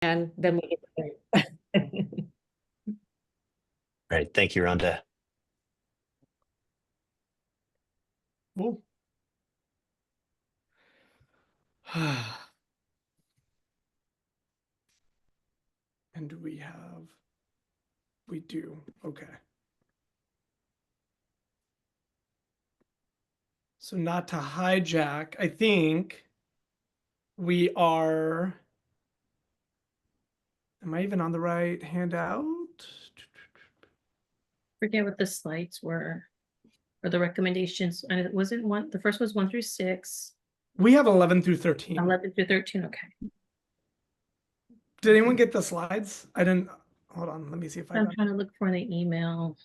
and then we get to All right. Thank you, Rhonda. Cool. And do we have? We do. Okay. So not to hijack, I think we are. Am I even on the right handout? Forget what the slides were or the recommendations. And it wasn't one, the first was 1 through 6, We have 11 through 13. 11 through 13. Okay. Did anyone get the slides? I didn't. Hold on. Let me see if I I'm got. trying to look for the email.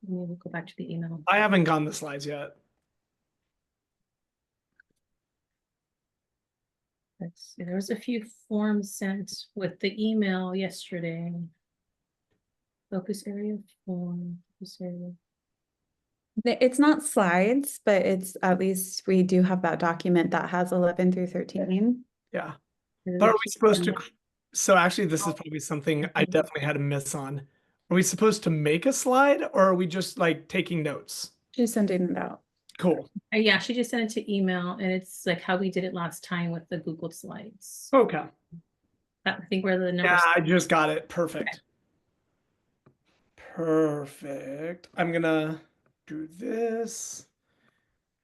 Let me go back to the email. I haven't gotten the slides yet. Let's see. There was a few forms sent with the email yesterday. Focus area form. Focus area. It's not slides, but it's at least we do have that document that has 11 through 13. Yeah. There's But a are we few supposed to? forms. So actually, this is probably something I definitely had a miss on. Are we supposed to make a slide or are we just like taking notes? She's sending it out. Cool. Yeah, she just sent it to email, and it's like how we did it last time with the Google Slides. Okay. I think where the Yeah, numbers. I just got it. Perfect. Perfect. I'm gonna do this.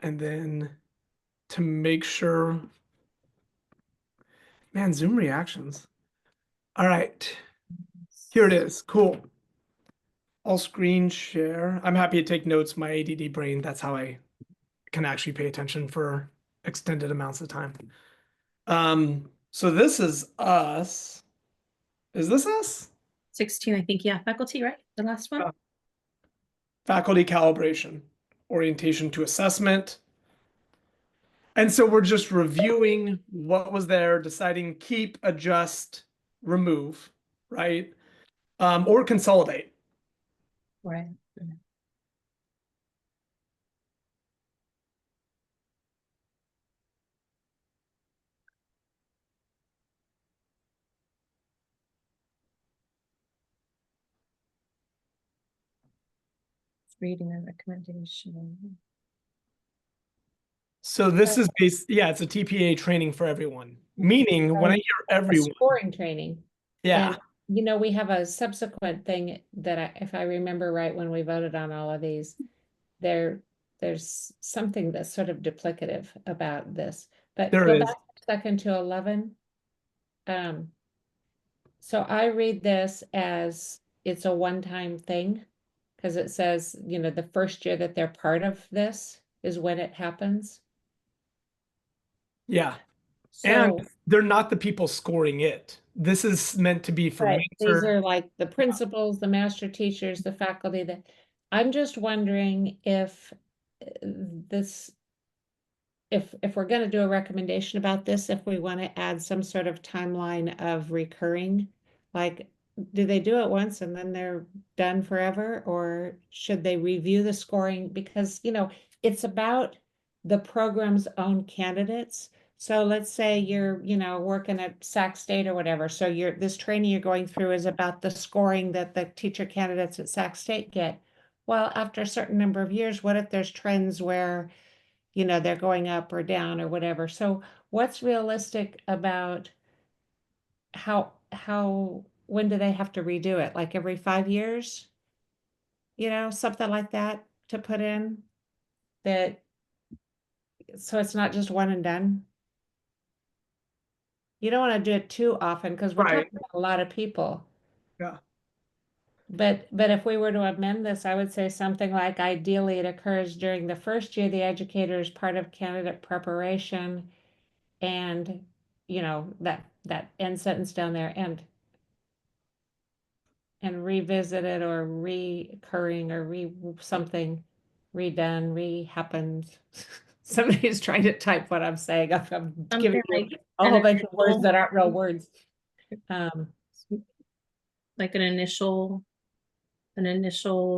And then to make sure, man, Zoom reactions. All right. Here it is. Cool. I'll screen share. I'm happy to take notes. My ADD brain, that's how I can actually pay attention for extended amounts of time. So this is us. Is this us? 16, I think. Yeah, faculty, right? The last one. Faculty calibration, orientation to assessment. And so we're just reviewing what was there, deciding keep, adjust, remove, right? Or consolidate. Right. Reading a recommendation. So this is yeah, it's a TPA training for everyone. Meaning when I hear a everyone, scoring training. yeah, And, we have a subsequent thing that if I remember right, when we voted on all of these, there's something that's sort of duplicative about this. But there go is. back a second to 11. So I read this as it's a one-time thing because it says, the first year that they're part of this is when it happens. Yeah. So And they're not the people scoring it. This is meant to be for right, these Macer. are like the principals, the master teachers, the faculty. That I'm just wondering if this, if we're going to do a recommendation about this, if we want to add some sort of timeline of recurring, like, do they do it once and then they're done forever, or should they review the scoring? Because, it's about the program's own candidates. So let's say you're, working at Sac State or whatever. So this training you're going through is about the scoring that the teacher candidates at Sac State get. Well, after a certain number of years, what if there's trends where they're going up or down or whatever. So what's realistic about when do they have to redo it? Like every 5 years? Something like that to put in that, so it's not just one and done. You don't want to do it too often because we're Right. talking about a lot of people. Yeah. But if we were to amend this, I would say something like ideally it occurs during the first year the educator is part of candidate preparation, and that end sentence down there, and revisit it, or recurring, or something redone, happens. Somebody's trying to type what I'm saying. I'm giving you a whole bunch of words that aren't real words. Like an initial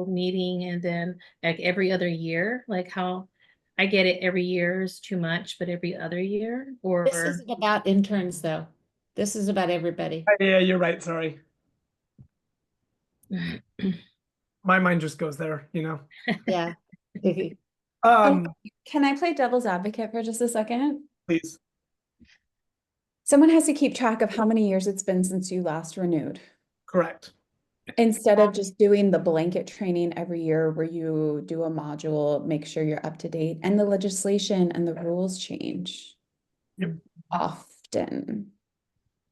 meeting, and then like every other year, like how I get it every year is too much, but every other year, or This isn't about interns though. This is about everybody. Yeah, you're right. Sorry. My mind just goes there, you know. Yeah. Um, Can I play devil's advocate for just a second? please. Someone has to keep track of how many years it's been since you last renewed. Correct. Instead of just doing the blanket training every year where you do a module, make sure you're up to date, and the legislation and the rules change Yep. often.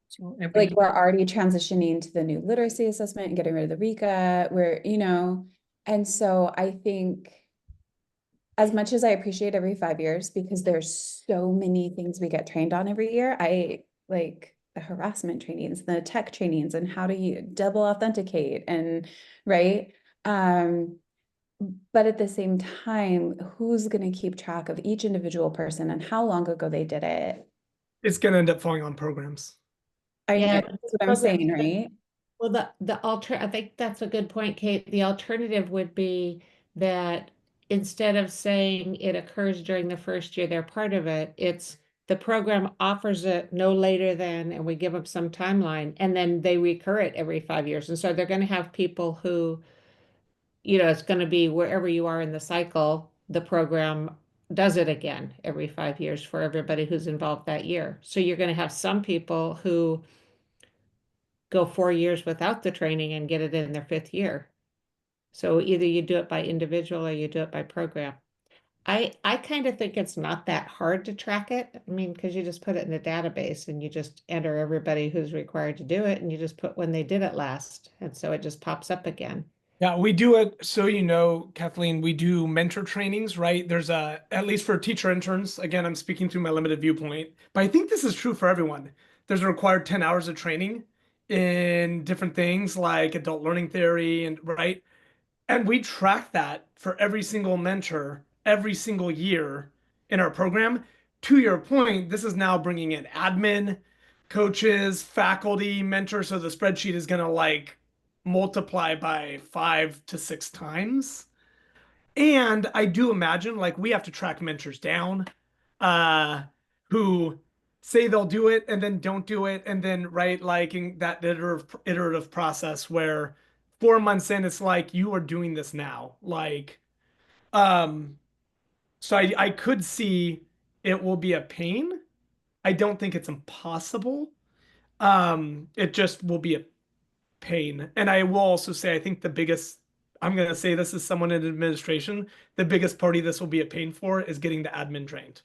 So every Like we're already transitioning to the new literacy assessment and getting rid of the RICA, and so I think as much as I appreciate every 5 years, because there's so many things we get trained on every year, I like the harassment trainings, the tech trainings, and how do you double authenticate and right. But at the same time, who's going to keep track of each individual person and how long ago they did it? It's gonna end up falling on programs. I Yeah, know, that's what I'm saying, right? Well, I think that's a good point, Kate. The alternative would be that instead of saying it occurs during the first year they're part of it, it's the program offers it no later than, and we give them some timeline, and then they recur it every 5 years. And so they're going to have people who, it's going to be wherever you are in the cycle, the program does it again every 5 years for everybody who's involved that year. So you're going to have some people who go 4 years without the training and get it in their fifth year. So either you do it by individual or you do it by program. I kind of think it's not that hard to track it. I mean, because you just put it in a database and you just enter everybody who's required to do it and you just put when they did it last. And so it just pops up again. Yeah, we do it. So, Kathleen, we do mentor trainings, right? There's at least for teacher interns, again, I'm speaking through my limited viewpoint, but I think this is true for everyone. There's a required 10 hours of training in different things like adult learning theory and right. And we track that for every single mentor every single year in our program. To your point, this is now bringing in admin, coaches, faculty, mentors. So the spreadsheet is going to like multiply by 5 to 6 times. And I do imagine like we have to track mentors down uh, who say they'll do it and then don't do it. And then, right, like in that iterative process where 4 months in, it's like you are doing this now. Like, so I could see it will be a pain. I don't think it's impossible. It just will be a pain. And I will also say, I think I'm going to say this as someone in administration, the biggest party this will be a pain for is getting the admin trained.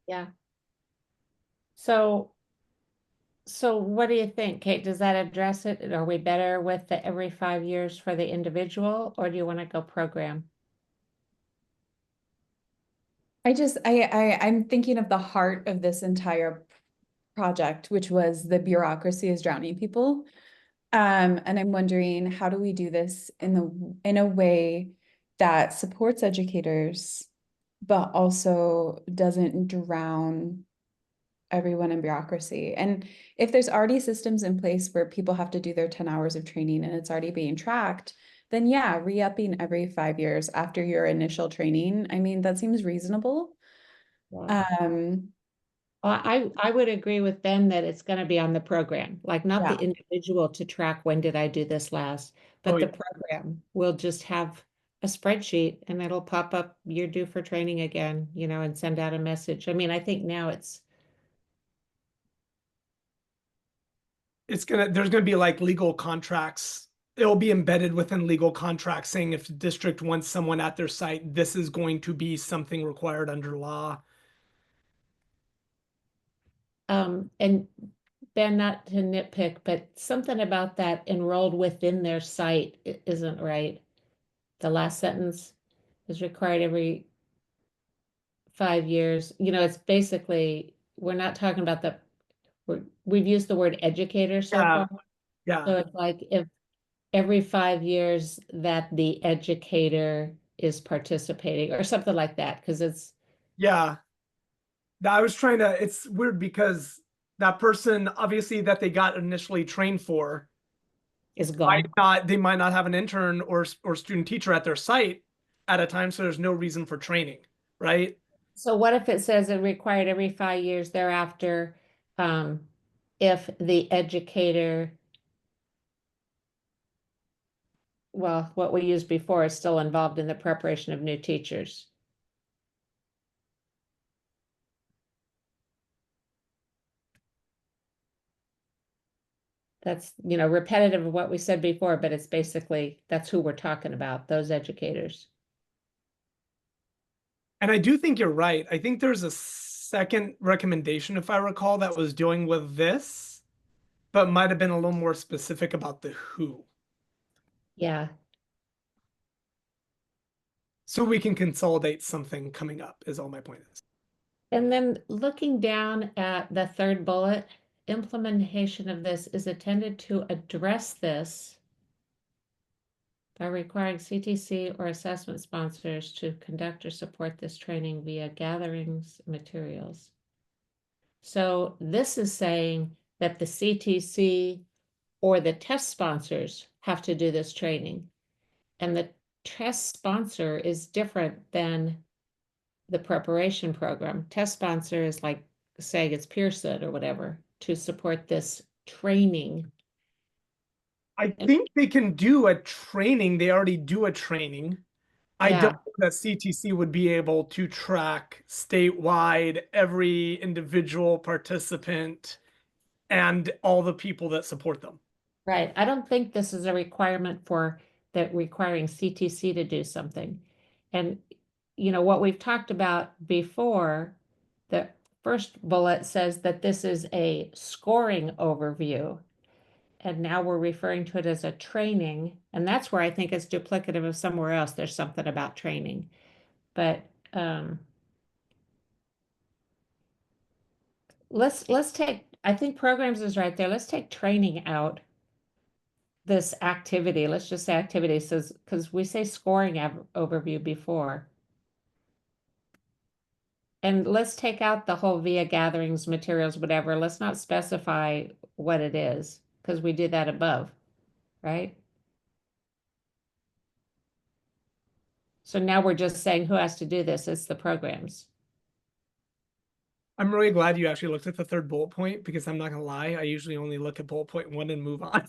Yeah. So what do you think, Kate? Does that address it? Are we better with the every 5 years for the individual, or do you want to go program? I'm thinking of the heart of this entire project, which was the bureaucracy is drowning people. And I'm wondering, how do we do this in a way that supports educators, but also doesn't drown everyone in bureaucracy? And if there's already systems in place where people have to do their 10 hours of training and it's already being tracked, then yeah, re-upping every 5 years after your initial training. I mean, that seems reasonable. Yeah. I would agree with Ben that it's going to be on the program, like not the Yeah. individual to track when did I do this last, but the program will just have a spreadsheet and it'll pop up, you're due for training again, and send out a message. I mean, I think now there's gonna be like legal contracts. It'll be embedded within legal contracts saying if the district wants someone at their site, this is going to be something required under law. and Ben, not to nitpick, but something about that enrolled within their site isn't right. The last sentence is required every 5 years. It's basically, we're not talking about we've used the word educator so Yeah, far. yeah, So it's like if every 5 years that the educator is participating or something like that, because it's yeah. I was trying to, it's weird because that person obviously that they got initially trained for gone. they might not have an intern or student teacher at their site at a time, so there's no reason for training, right? So what if it says it required every 5 years thereafter, if the educator, well, what we used before is still involved in the preparation of new teachers. That's, repetitive of what we said before, but it's basically, that's who we're talking about, those educators. And I do think you're right. I think there's a second recommendation, if I recall, that was dealing with this, but might have been a little more specific about the who. Yeah, So we can consolidate something coming up, is all my point is. and then looking down at the third bullet, implementation of this is intended to address this by requiring CTC or assessment sponsors to conduct or support this training via gatherings materials. So this is saying that the CTC or the test sponsors have to do this training. And the test sponsor is different than the preparation program. Test sponsor is like saying it's Pearson or whatever to support this training. I think they can do a training. They already do a training. I Yeah. don't know that CTC would be able to track statewide every individual participant and all the people that support them. Right. I don't think this is a requirement for that requiring CTC to do something. And, what we've talked about before, the first bullet says that this is a scoring overview. And now we're referring to it as a training. And that's where I think it's duplicative of somewhere else. There's something about training. But let's take, I think programs is right there. Let's take training out. This activity, let's just say activity says, because we say scoring overview before. And let's take out the whole via gatherings, materials, whatever. Let's not specify what it is, because we did that above, right? So now we're just saying who has to do this. It's the programs. I'm really glad you actually looked at the third bullet point because I'm not gonna lie, I usually only look at bullet point 1 and move on.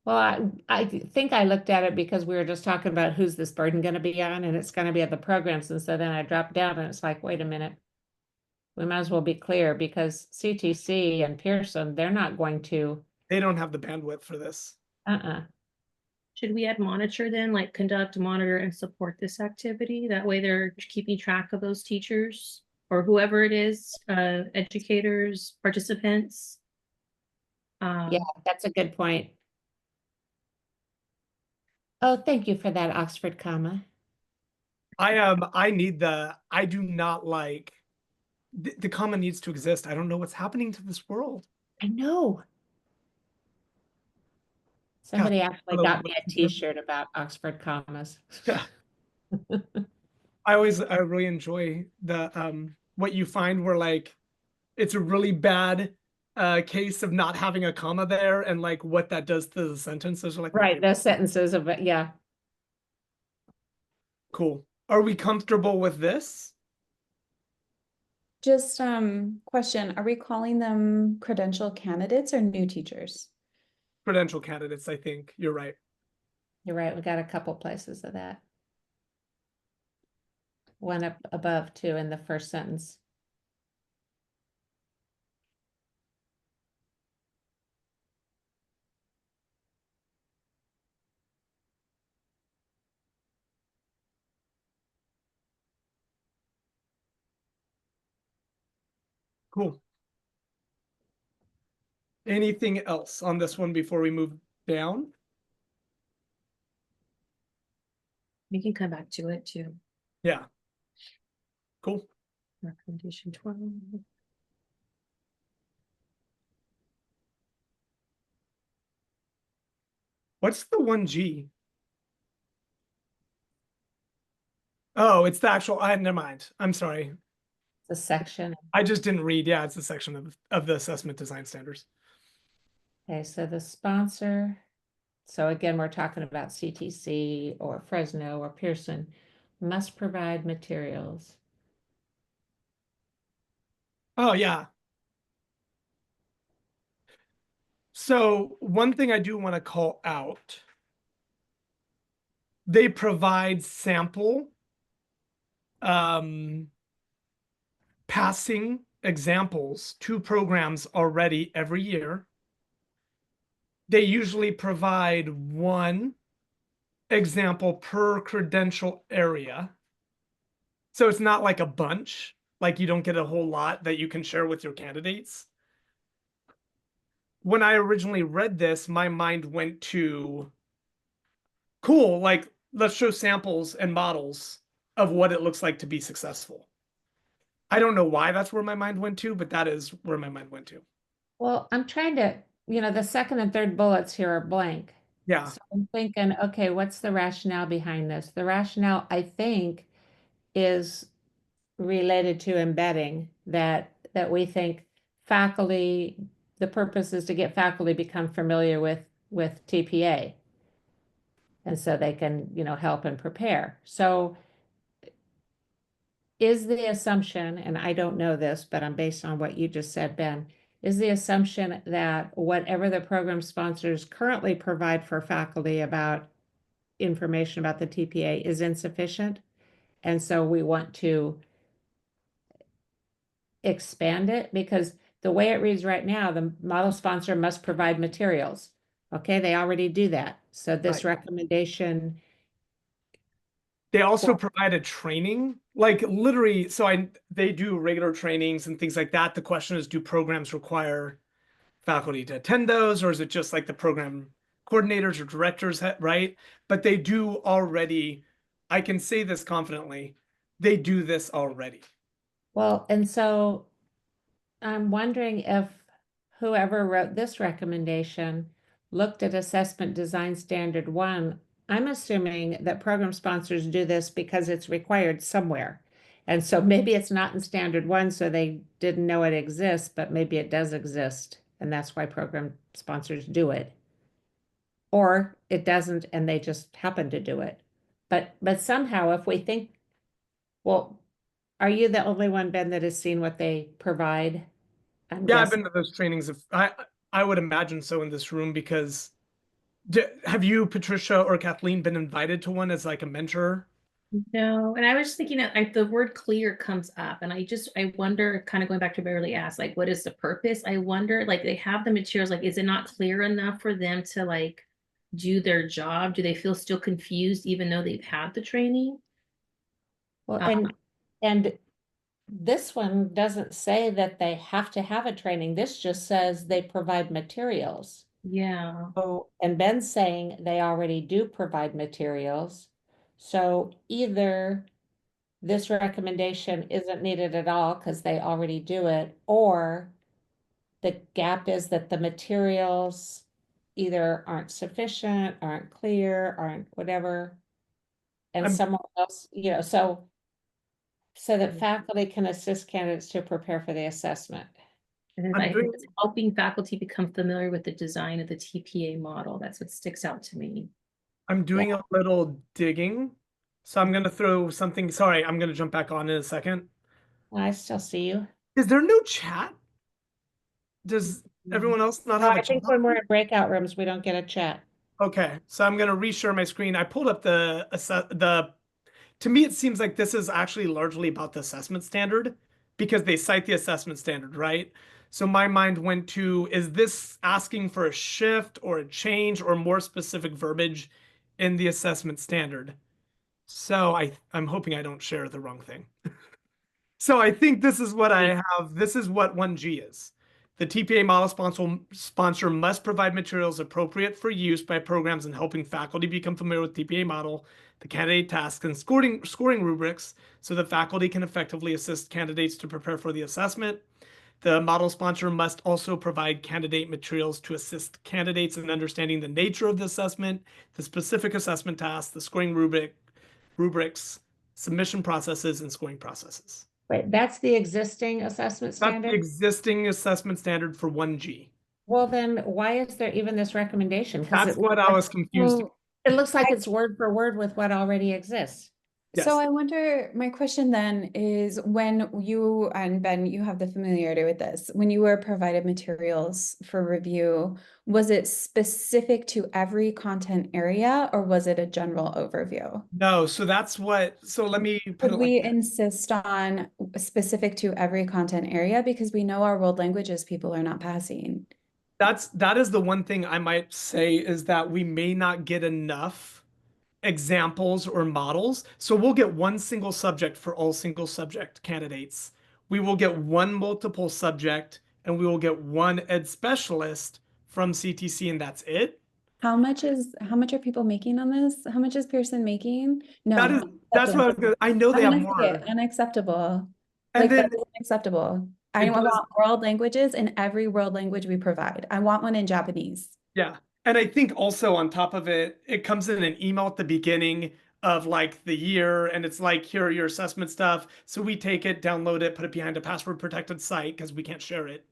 Well, I think I looked at it because we were just talking about who's this burden going to be on, and it's going to be at the programs. And so then I dropped down and it's like, wait a minute. We might as well be clear because CTC and Pearson, they're not going to, They don't have the bandwidth for this. Should we add monitor then, like conduct, monitor, and support this activity? That way they're keeping track of those teachers or whoever it is, educators, participants. Yeah, that's a good point. Oh, thank you for that Oxford comma. I do not like the comma needs to exist. I don't know what's happening to this world. I know. Somebody actually hello. got me a t-shirt about Oxford commas. Yeah. I really enjoy the what you find where like it's a really bad case of not having a comma there and like what that does to the sentences are like Right, those sentences of it, yeah. cool. Are we comfortable with this? Just question, are we calling them credential candidates or new teachers? Credential candidates, I think. You're right. You're right, we got a couple places of that. One up above too in the first sentence. Cool. Anything else on this one before we move down? We can come back to it too. Yeah. Cool. Recommendation 12. What's the 1G? Oh, it's the actual, never mind. I'm sorry. The section. I just didn't read. Yeah, it's a section of the assessment design standards. Okay, so the sponsor. So again, we're talking about CTC or Fresno or Pearson must provide materials. Oh, yeah. So one thing I do want to call out, they provide sample passing examples to programs already every year. They usually provide one example per credential area. So it's not like a bunch, like you don't get a whole lot that you can share with your candidates. When I originally read this, my mind went to, cool, like let's show samples and models of what it looks like to be successful. I don't know why that's where my mind went to, but that is where my mind went to. Well, I'm trying to, the second and third bullets here are blank. Yeah, So I'm thinking, okay, what's the rationale behind this? The rationale, I think, is related to embedding that we think faculty, the purpose is to get faculty become familiar with TPA. And so they can, help and prepare. So is the assumption, and I don't know this, but I'm based on what you just said, Ben, is the assumption that whatever the program sponsors currently provide for faculty about information about the TPA is insufficient? And so we want to expand it, because the way it reads right now, the model sponsor must provide materials. Okay, they already do that. So this Right. recommendation, they also provide a training, like literally. So they do regular trainings and things like that. The question is, do programs require faculty to attend those, or is it just like the program coordinators or directors, right? But they do already. I can say this confidently. They do this already. well, and so I'm wondering if whoever wrote this recommendation looked at assessment design standard 1. I'm assuming that program sponsors do this because it's required somewhere. And so maybe it's not in standard 1, so they didn't know it exists, but maybe it does exist. And that's why program sponsors do it. Or it doesn't, and they just happen to do it. But somehow if we think, well, are you the only one, Ben, that has seen what they provide? I'm Yeah, I've guessing. been to those trainings. I would imagine so in this room because have you, Patricia or Kathleen, been invited to one as like a mentor? No, and I was just thinking that like the word clear comes up, and I wonder, kind of going back to Beverly asked, like, what is the purpose? I wonder, like, they have the materials, like, is it not clear enough for them to like do their job? Do they feel still confused even though they've had the training? Well, Uh, and this one doesn't say that they have to have a training. This just says they provide materials. Yeah, Oh, and Ben's saying they already do provide materials. So either this recommendation isn't needed at all because they already do it, or the gap is that the materials either aren't sufficient, aren't clear, aren't whatever. And I'm someone else, so that faculty can assist candidates to prepare for the assessment. and then I'm I doing think it's helping faculty become familiar with the design of the TPA model. That's what sticks out to me. I'm doing a little digging. So I'm gonna throw something. Sorry, I'm gonna jump back on in a second. I still see you. Is there no chat? Does everyone else not No, have a I chat? think when we're in breakout rooms, we don't get a chat. Okay, so I'm gonna reshare my screen. I pulled up the. To me, it seems like this is actually largely about the assessment standard because they cite the assessment standard, right? So my mind went to, is this asking for a shift or a change or more specific verbiage in the assessment standard? So I'm hoping I don't share the wrong thing. So I think this is what I have. This is what 1G is. The TPA model sponsor must provide materials appropriate for use by programs in helping faculty become familiar with TPA model, the candidate tasks, and scoring rubrics so that faculty can effectively assist candidates to prepare for the assessment. The model sponsor must also provide candidate materials to assist candidates in understanding the nature of the assessment, the specific assessment tasks, the scoring rubrics, submission processes, and scoring processes. Wait, that's the existing assessment That's the standard? existing assessment standard for 1G. Well, then why is there even this recommendation? Because That's what I was confused. it looks like it's word for word with what already exists. Yes. So I wonder, my question then is when you, and Ben, you have the familiarity with this, when you were provided materials for review, was it specific to every content area or was it a general overview? No, so that's what, so let me put Would it we like this. insist on specific to every content area because we know our world languages people are not passing? That is the one thing I might say is that we may not get enough examples or models. So we'll get one single subject for all single subject candidates. We will get one multiple subject and we will get one ed specialist from CTC and that's it. How much are people making on this? How much is Pearson making? No. That's what I was gonna, I know they I'm have gonna say more. it, unacceptable. And Like then that's unacceptable. I it want does, world languages in every world language we provide. I want one in Japanese. yeah. And I think also on top of it, it comes in an email at the beginning of like the year and it's like, here are your assessment stuff. So we take it, download it, put it behind a password protected site because we can't share it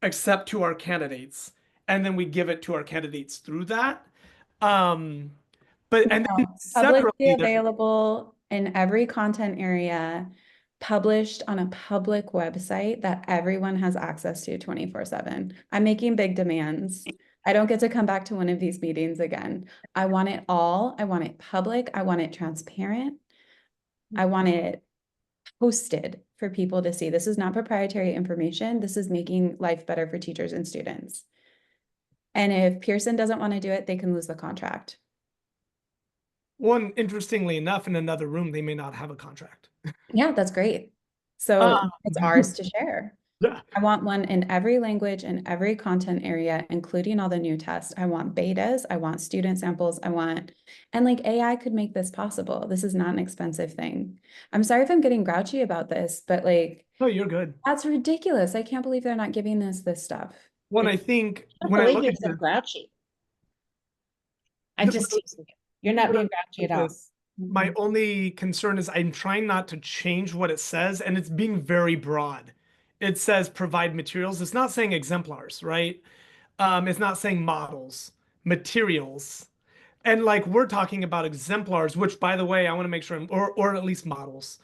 except to our candidates. And then we give it to our candidates through that. Um, but and then Publicly separately, available in every content area, published on a public website that everyone has access to 24/7. I'm making big demands. I don't get to come back to one of these meetings again. I want it all. I want it public. I want it transparent. I want it posted for people to see. This is not proprietary information. This is making life better for teachers and students. And if Pearson doesn't want to do it, they can lose the contract. one interestingly enough, in another room, they may not have a contract. Yeah, that's great. So Um, it's ours to share. Yeah. I want one in every language and every content area, including all the new tests. I want betas, I want student samples, and like AI could make this possible. This is not an expensive thing. I'm sorry if I'm getting grouchy about this, but like, No, you're good. that's ridiculous. I can't believe they're not giving us this stuff. When I think I when I believe look you're at so the, grouchy. I'm just teasing you. You're not being grouchy at all. my only concern is I'm trying not to change what it says, and it's being very broad. It says provide materials. It's not saying exemplars, right? It's not saying models, materials. And like we're talking about exemplars, which by the way, I want to make sure or at least models,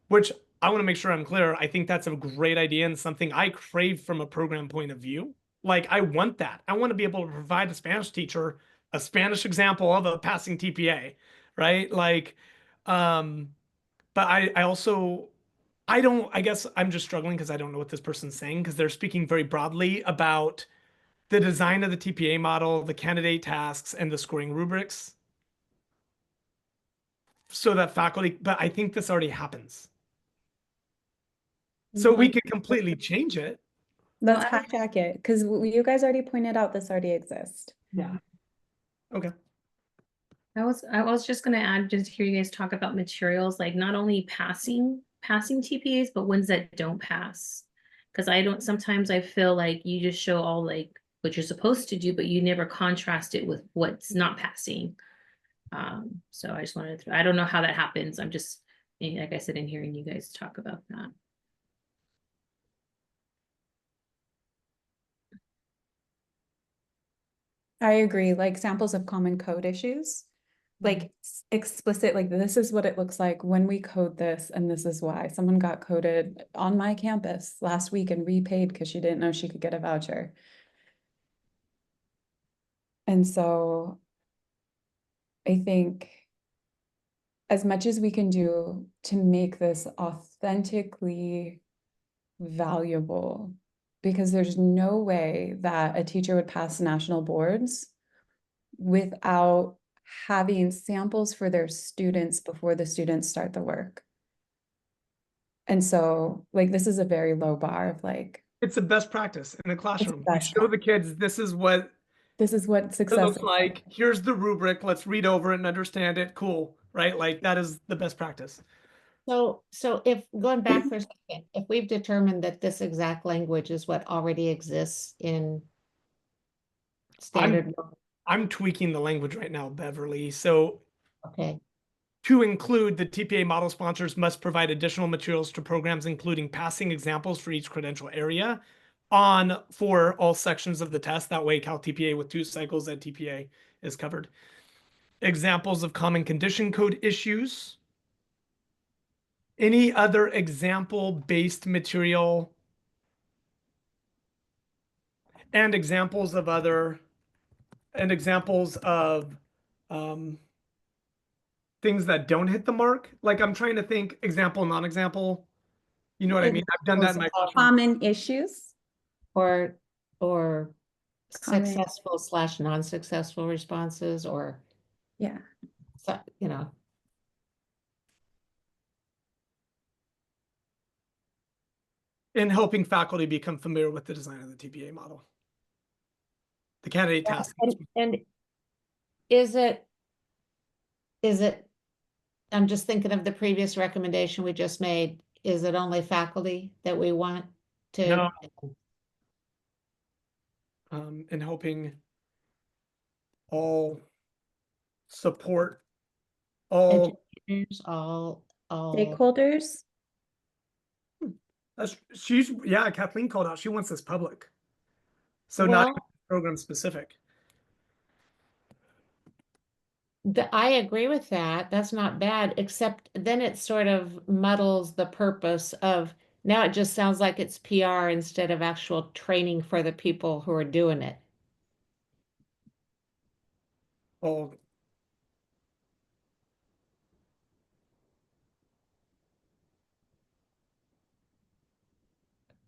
which I want to make sure I'm clear. I think that's a great idea and something I crave from a program point of view. Like I want that. I want to be able to provide a Spanish teacher a Spanish example of a passing TPA, right? Like, um, but I also I don't, I guess I'm just struggling because I don't know what this person's saying because they're speaking very broadly about the design of the TPA model, the candidate tasks, and the scoring rubrics. So that faculty, but I think this already happens. So we could completely change it. Let's hijack it, because you guys already pointed out this already exists. Yeah. Okay. I was just gonna add, just hear you guys talk about materials, like not only passing TPAs, but ones that don't pass. Cause sometimes I feel like you just show all like what you're supposed to do, but you never contrast it with what's not passing. So I just wanted to, I don't know how that happens. I'm just, like I said, in hearing you guys talk about that. I agree, like samples of common code issues, like explicit, like this is what it looks like when we code this, and this is why. Someone got coded on my campus last week and repaid because she didn't know she could get a voucher. And so I think as much as we can do to make this authentically valuable, because there's no way that a teacher would pass national boards without having samples for their students before the students start the work. And so like this is a very low bar of like, It's the best practice in a classroom. You best show the kids this is what success it looks is. like. Here's the rubric. Let's read over it and understand it. Cool, right? Like that is the best practice. So if going back for a second, if we've determined that this exact language is what already exists in standard, I'm tweaking the language right now, Beverly. So okay, to include, the TPA model sponsors must provide additional materials to programs, including passing examples for each credential area for all sections of the test. That way, Cal TPA with 2 cycles at TPA is covered. Examples of common condition code issues. Any other example-based material and examples of um, things that don't hit the mark? Like I'm trying to think example, non-example. You know what I mean? I've done that in my Examples of- classroom. Common issues. or Common- successful / non-successful responses, or Yeah. you know. In helping faculty become familiar with the design of the TPA model. The candidate task. And is it, I'm just thinking of the previous recommendation we just made. Is it only faculty that we want to? No. In helping all support all Educators, all. Stakeholders. yeah, Kathleen called out, she wants this public. So not Well, program specific. I agree with that. That's not bad, except then it sort of muddles the purpose of, now it just sounds like it's PR instead of actual training for the people who are doing it. All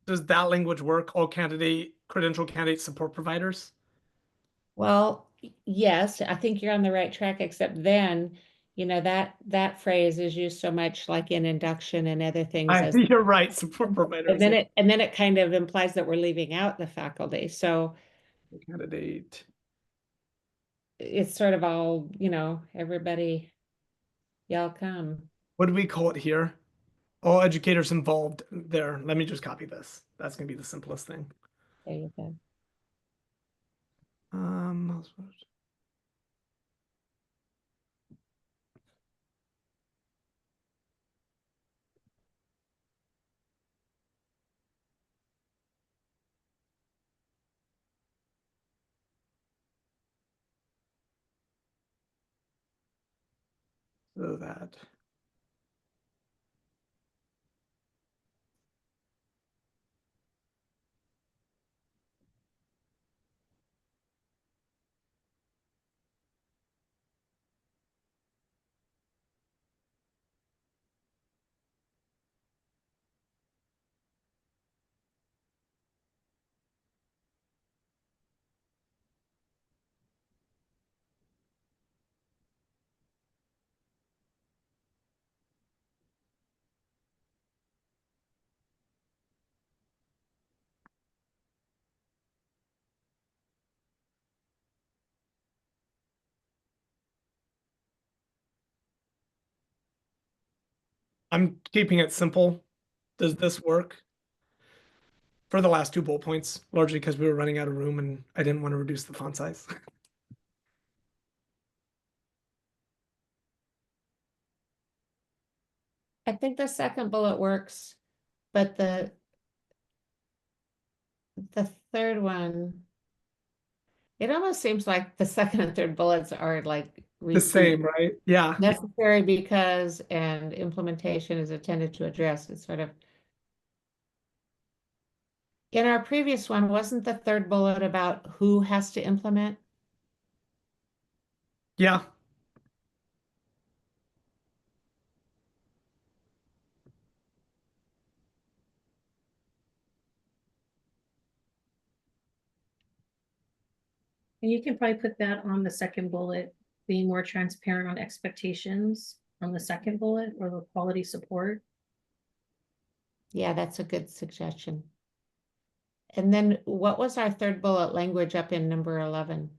does that language work? All credential candidate support providers? Well, yes, I think you're on the right track, except then, that phrase is used so much like in induction and other things as, You're right, support providers. and then it kind of implies that we're leaving out the faculty. So Candidate. it's sort of all, everybody, y'all come. What do we call it here? All educators involved there. Let me just copy this. That's gonna be the simplest thing. There you go. So that. I'm keeping it simple. Does this work? For the last 2 bullet points, largely because we were running out of room and I didn't want to reduce the font size. I think the second bullet works, but the third one, it almost seems like the second and third bullets are like The same, right? Yeah. necessary because and implementation is intended to address. It's sort of, in our previous one, wasn't the third bullet about who has to implement? Yeah. And you can probably put that on the second bullet, being more transparent on expectations on the second bullet, or the quality support. Yeah, that's a good suggestion. And then what was our third bullet language up in number 11?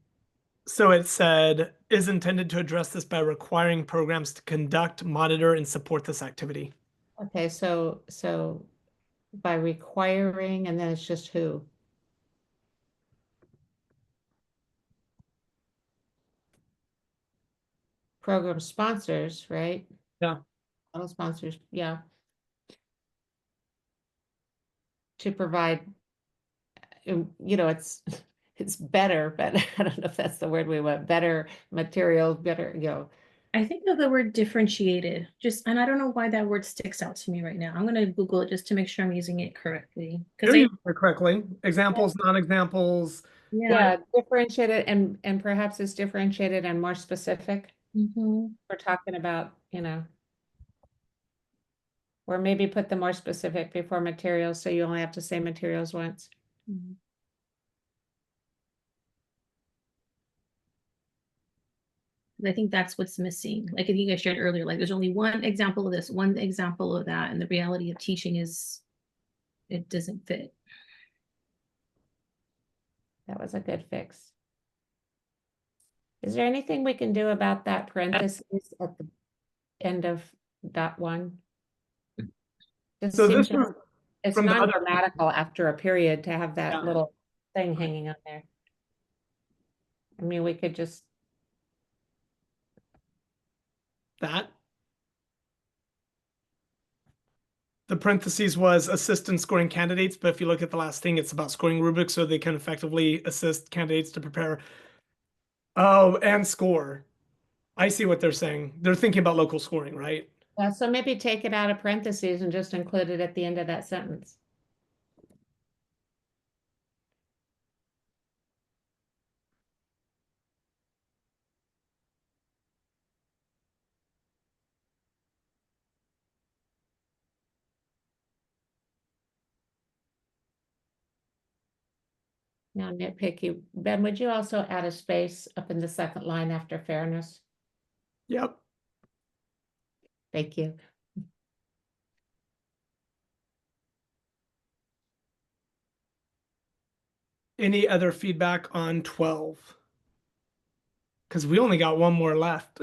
So it said, is intended to address this by requiring programs to conduct, monitor, and support this activity. Okay, so by requiring, and then it's just who? Program sponsors, right? Yeah. Model sponsors, yeah. To provide, it's better, but I don't know if that's the word we want, better materials, better, I think of the word differentiated, and I don't know why that word sticks out to me right now. I'm gonna Google it just to make sure I'm using it correctly. You're Because using it correctly. Examples, non-examples. Yeah, differentiated and perhaps it's differentiated and more specific. Mhm. We're talking about, or maybe put the more specific before materials, so you only have to say materials once. Mhm. I think that's what's missing. Like I think I shared earlier, like there's only one example of this, one example of that, and the reality of teaching is it doesn't fit. That was a good fix. Is there anything we can do about that parentheses at the end of .1? Just So seems this was it's from the other- non-grammatical after a period to have that Yeah. little thing hanging on there. I mean, we could just, that. The parentheses was assist in scoring candidates, but if you look at the last thing, it's about scoring rubrics so they can effectively assist candidates to prepare. Oh, and score. I see what they're saying. They're thinking about local scoring, right? so maybe take it out of parentheses and just include it at the end of that sentence. Now nitpicky. Ben, would you also add a space up in the second line after fairness? Yep. Thank you. Any other feedback on 12? Because we only got one more left.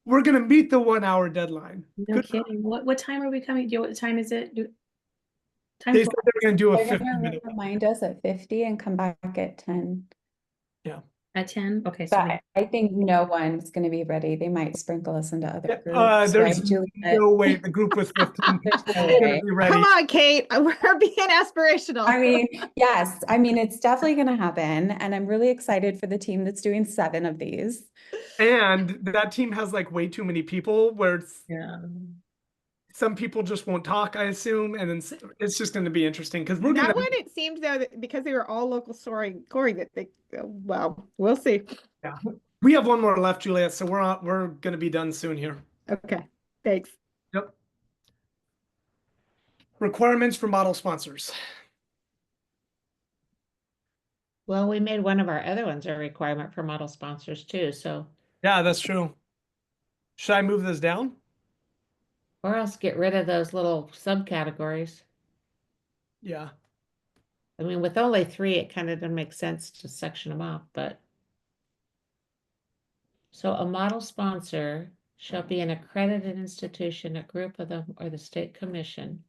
We're gonna meet the 1 hour deadline. No Good. kidding. What time are we coming? Do you know what time is it? Time They said they were gonna do a They're 50-minute. gonna remind us at 50 and come back at 10. at 10? Okay, so But I think no one's gonna be ready. They might sprinkle us into other groups, right, There's Juliet? no way the group with 15 There's people no is gonna way. be ready. Come on, Kate. We're being aspirational. I mean, yes, I mean, it's definitely gonna happen, and I'm really excited for the team that's doing 7 of these. And that team has like way too many people where yeah. some people just won't talk, I assume, and then it's just going to be interesting because we're That gonna. one, it seems though that because they were all local scoring that they, well, we'll see. Yeah, we have one more left, Juliet, so we're going to be done soon here. Okay, thanks. Yep. Requirements for model sponsors. Well, we made one of our other ones a requirement for model sponsors too, so, Yeah, that's true. Should I move this down? or else get rid of those little subcategories. Yeah. I mean, with only 3, it kind of doesn't make sense to section them off, but. So a model sponsor shall be an accredited institution, a group of them, or the state commission.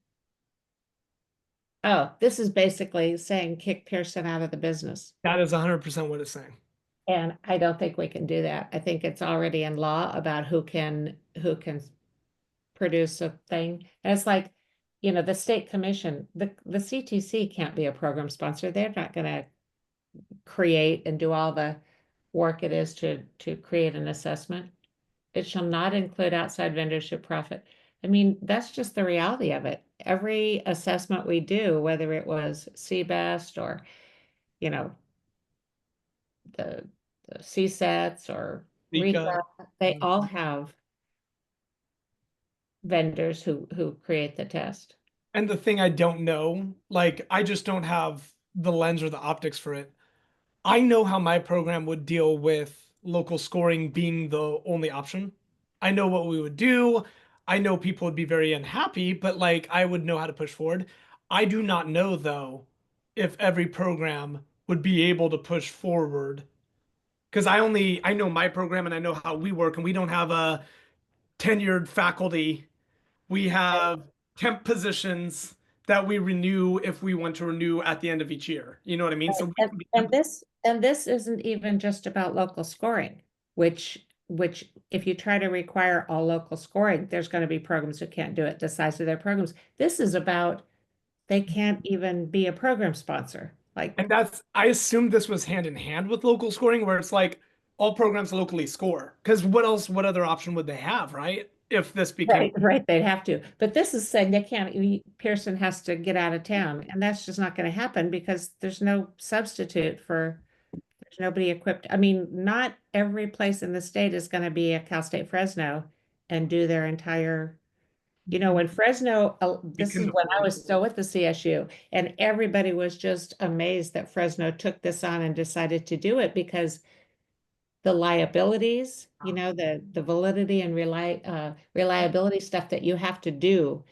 Oh, this is basically saying kick Pearson out of the business. That is 100% what it's saying. And I don't think we can do that. I think it's already in law about who can produce a thing. And it's like, the state commission, the CTC can't be a program sponsor. They're not gonna create and do all the work it is to create an assessment. It shall not include outside vendors who profit. I mean, that's just the reality of it. Every assessment we do, whether it was CBEST or, the CSETs or Rika. they all have vendors who create the test. And the thing I don't know, like I just don't have the lens or the optics for it. I know how my program would deal with local scoring being the only option. I know what we would do. I know people would be very unhappy, but like I would know how to push forward. I do not know though if every program would be able to push forward because I know my program and I know how we work and we don't have a tenured faculty. We have temp positions that we renew if we want to renew at the end of each year. You know what I mean? So we can be And this isn't even just about local scoring, which if you try to require all local scoring, there's going to be programs who can't do it the size of their programs. This is about they can't even be a program sponsor. Like, And I assumed this was hand in hand with local scoring, where it's like all programs locally score. Because what other option would they have, right? If this became Right, they'd have to. But this is saying they can't, Pearson has to get out of town, and that's just not gonna happen because there's no substitute for, there's nobody equipped. I mean, not every place in the state is gonna be a Cal State Fresno and do their entire, when Fresno, this is couldn't when I afford was still with the CSU, and everybody was just amazed that Fresno took this on and decided to do it because the liabilities, the validity and reliability stuff that you have to do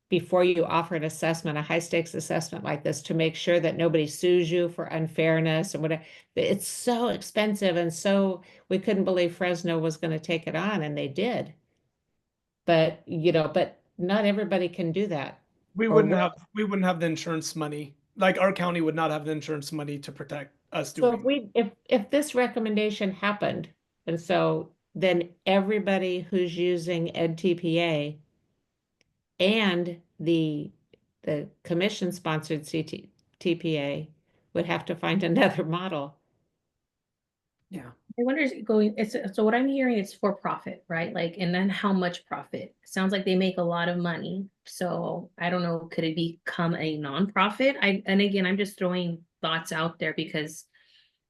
before you offer an assessment, a high stakes assessment like this, to make sure that nobody sues you for unfairness and whatever. It's so expensive, and so we couldn't believe Fresno was going to take it on, and they did. But not everybody can do that. we Or wouldn't will. have the insurance money. Like our county would not have the insurance money to protect us So doing. if this recommendation happened, and so then everybody who's using EdTPA and the commission sponsored TPA would have to find another model. Yeah. I wonder, so what I'm hearing is for profit, right? Like, and then how much profit? Sounds like they make a lot of money. So I don't know, could it become a nonprofit? And again, I'm just throwing thoughts out there because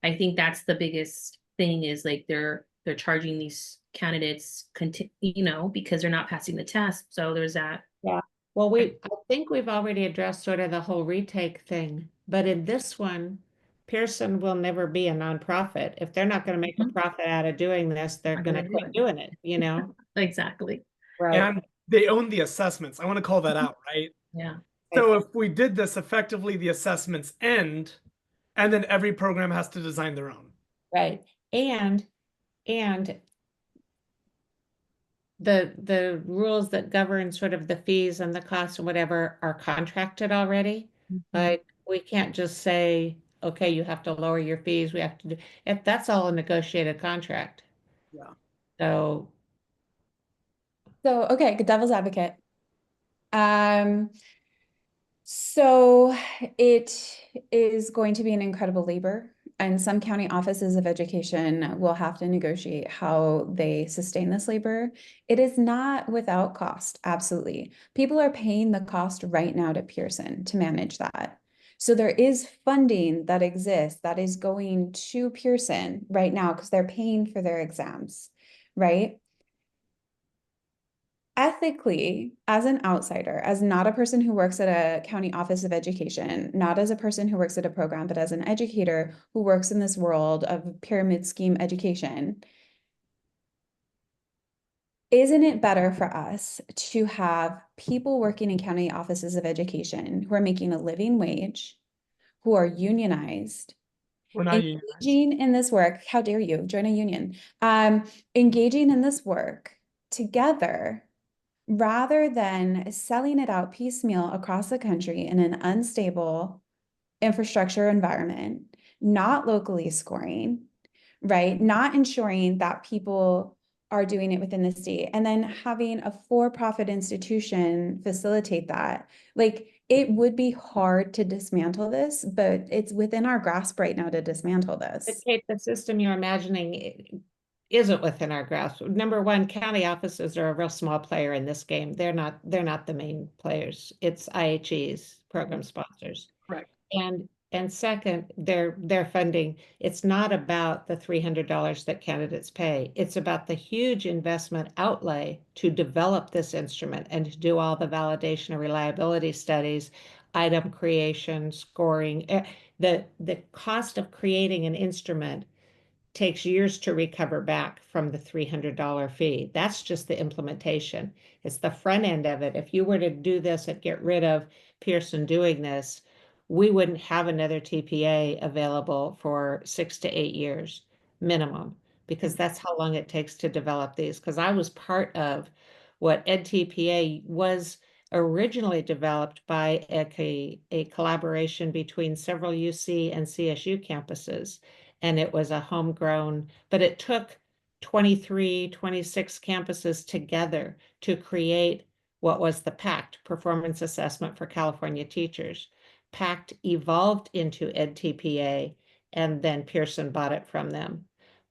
I think that's the biggest thing is like they're charging these candidates because they're not passing the test. So there's that. Yeah. Well, I think we've already addressed sort of the whole retake thing, but in this one, Pearson will never be a nonprofit. If they're not going to make a Mhm. profit out of doing this, they're Not going to gonna do quit it. doing it. Exactly. Right. And they own the assessments. I want to call that out, right? Yeah. So if we did this effectively, the assessments end, and then every program has to design their own. Right. And the rules that govern sort of the fees and the costs and whatever are contracted already. Like we can't just say, okay, you have to lower your fees. We have to do, if that's all a negotiated contract. Yeah. So So, okay, good devil's advocate. So it is going to be an incredible labor, and some county offices of education will have to negotiate how they sustain this labor. It is not without cost, absolutely. People are paying the cost right now to Pearson to manage that. So there is funding that exists that is going to Pearson right now because they're paying for their exams, right? Ethically, as an outsider, as not a person who works at a county office of education, not as a person who works at a program, but as an educator who works in this world of pyramid scheme education, isn't it better for us to have people working in county offices of education who are making a living wage, who are unionized, We're not unionized. engaging in this work? How dare you join a union? Engaging in this work together, rather than selling it out piecemeal across the country in an unstable infrastructure environment, not locally scoring, right? Not ensuring that people are doing it within the state, and then having a for-profit institution facilitate that. Like, it would be hard to dismantle this, but it's within our grasp right now to dismantle this. Kate, the system you're imagining isn't within our grasp. Number one, county offices are a real small player in this game. They're not the main players. It's IHEs, program sponsors. Correct. And second, their funding, it's not about the $300 that candidates pay. It's about the huge investment outlay to develop this instrument and to do all the validation and reliability studies, item creation, scoring. The cost of creating an instrument takes years to recover back from the $300 fee. That's just the implementation. It's the front end of it. If you were to do this and get rid of Pearson doing this, we wouldn't have another TPA available for 6 to 8 years minimum, because that's how long it takes to develop these. Because I was part of what EdTPA was originally developed by a collaboration between several UC and CSU campuses. And it was a homegrown, but it took 23, 26 campuses together to create what was the PACT, Performance Assessment for California Teachers. PACT evolved into EdTPA, and then Pearson bought it from them.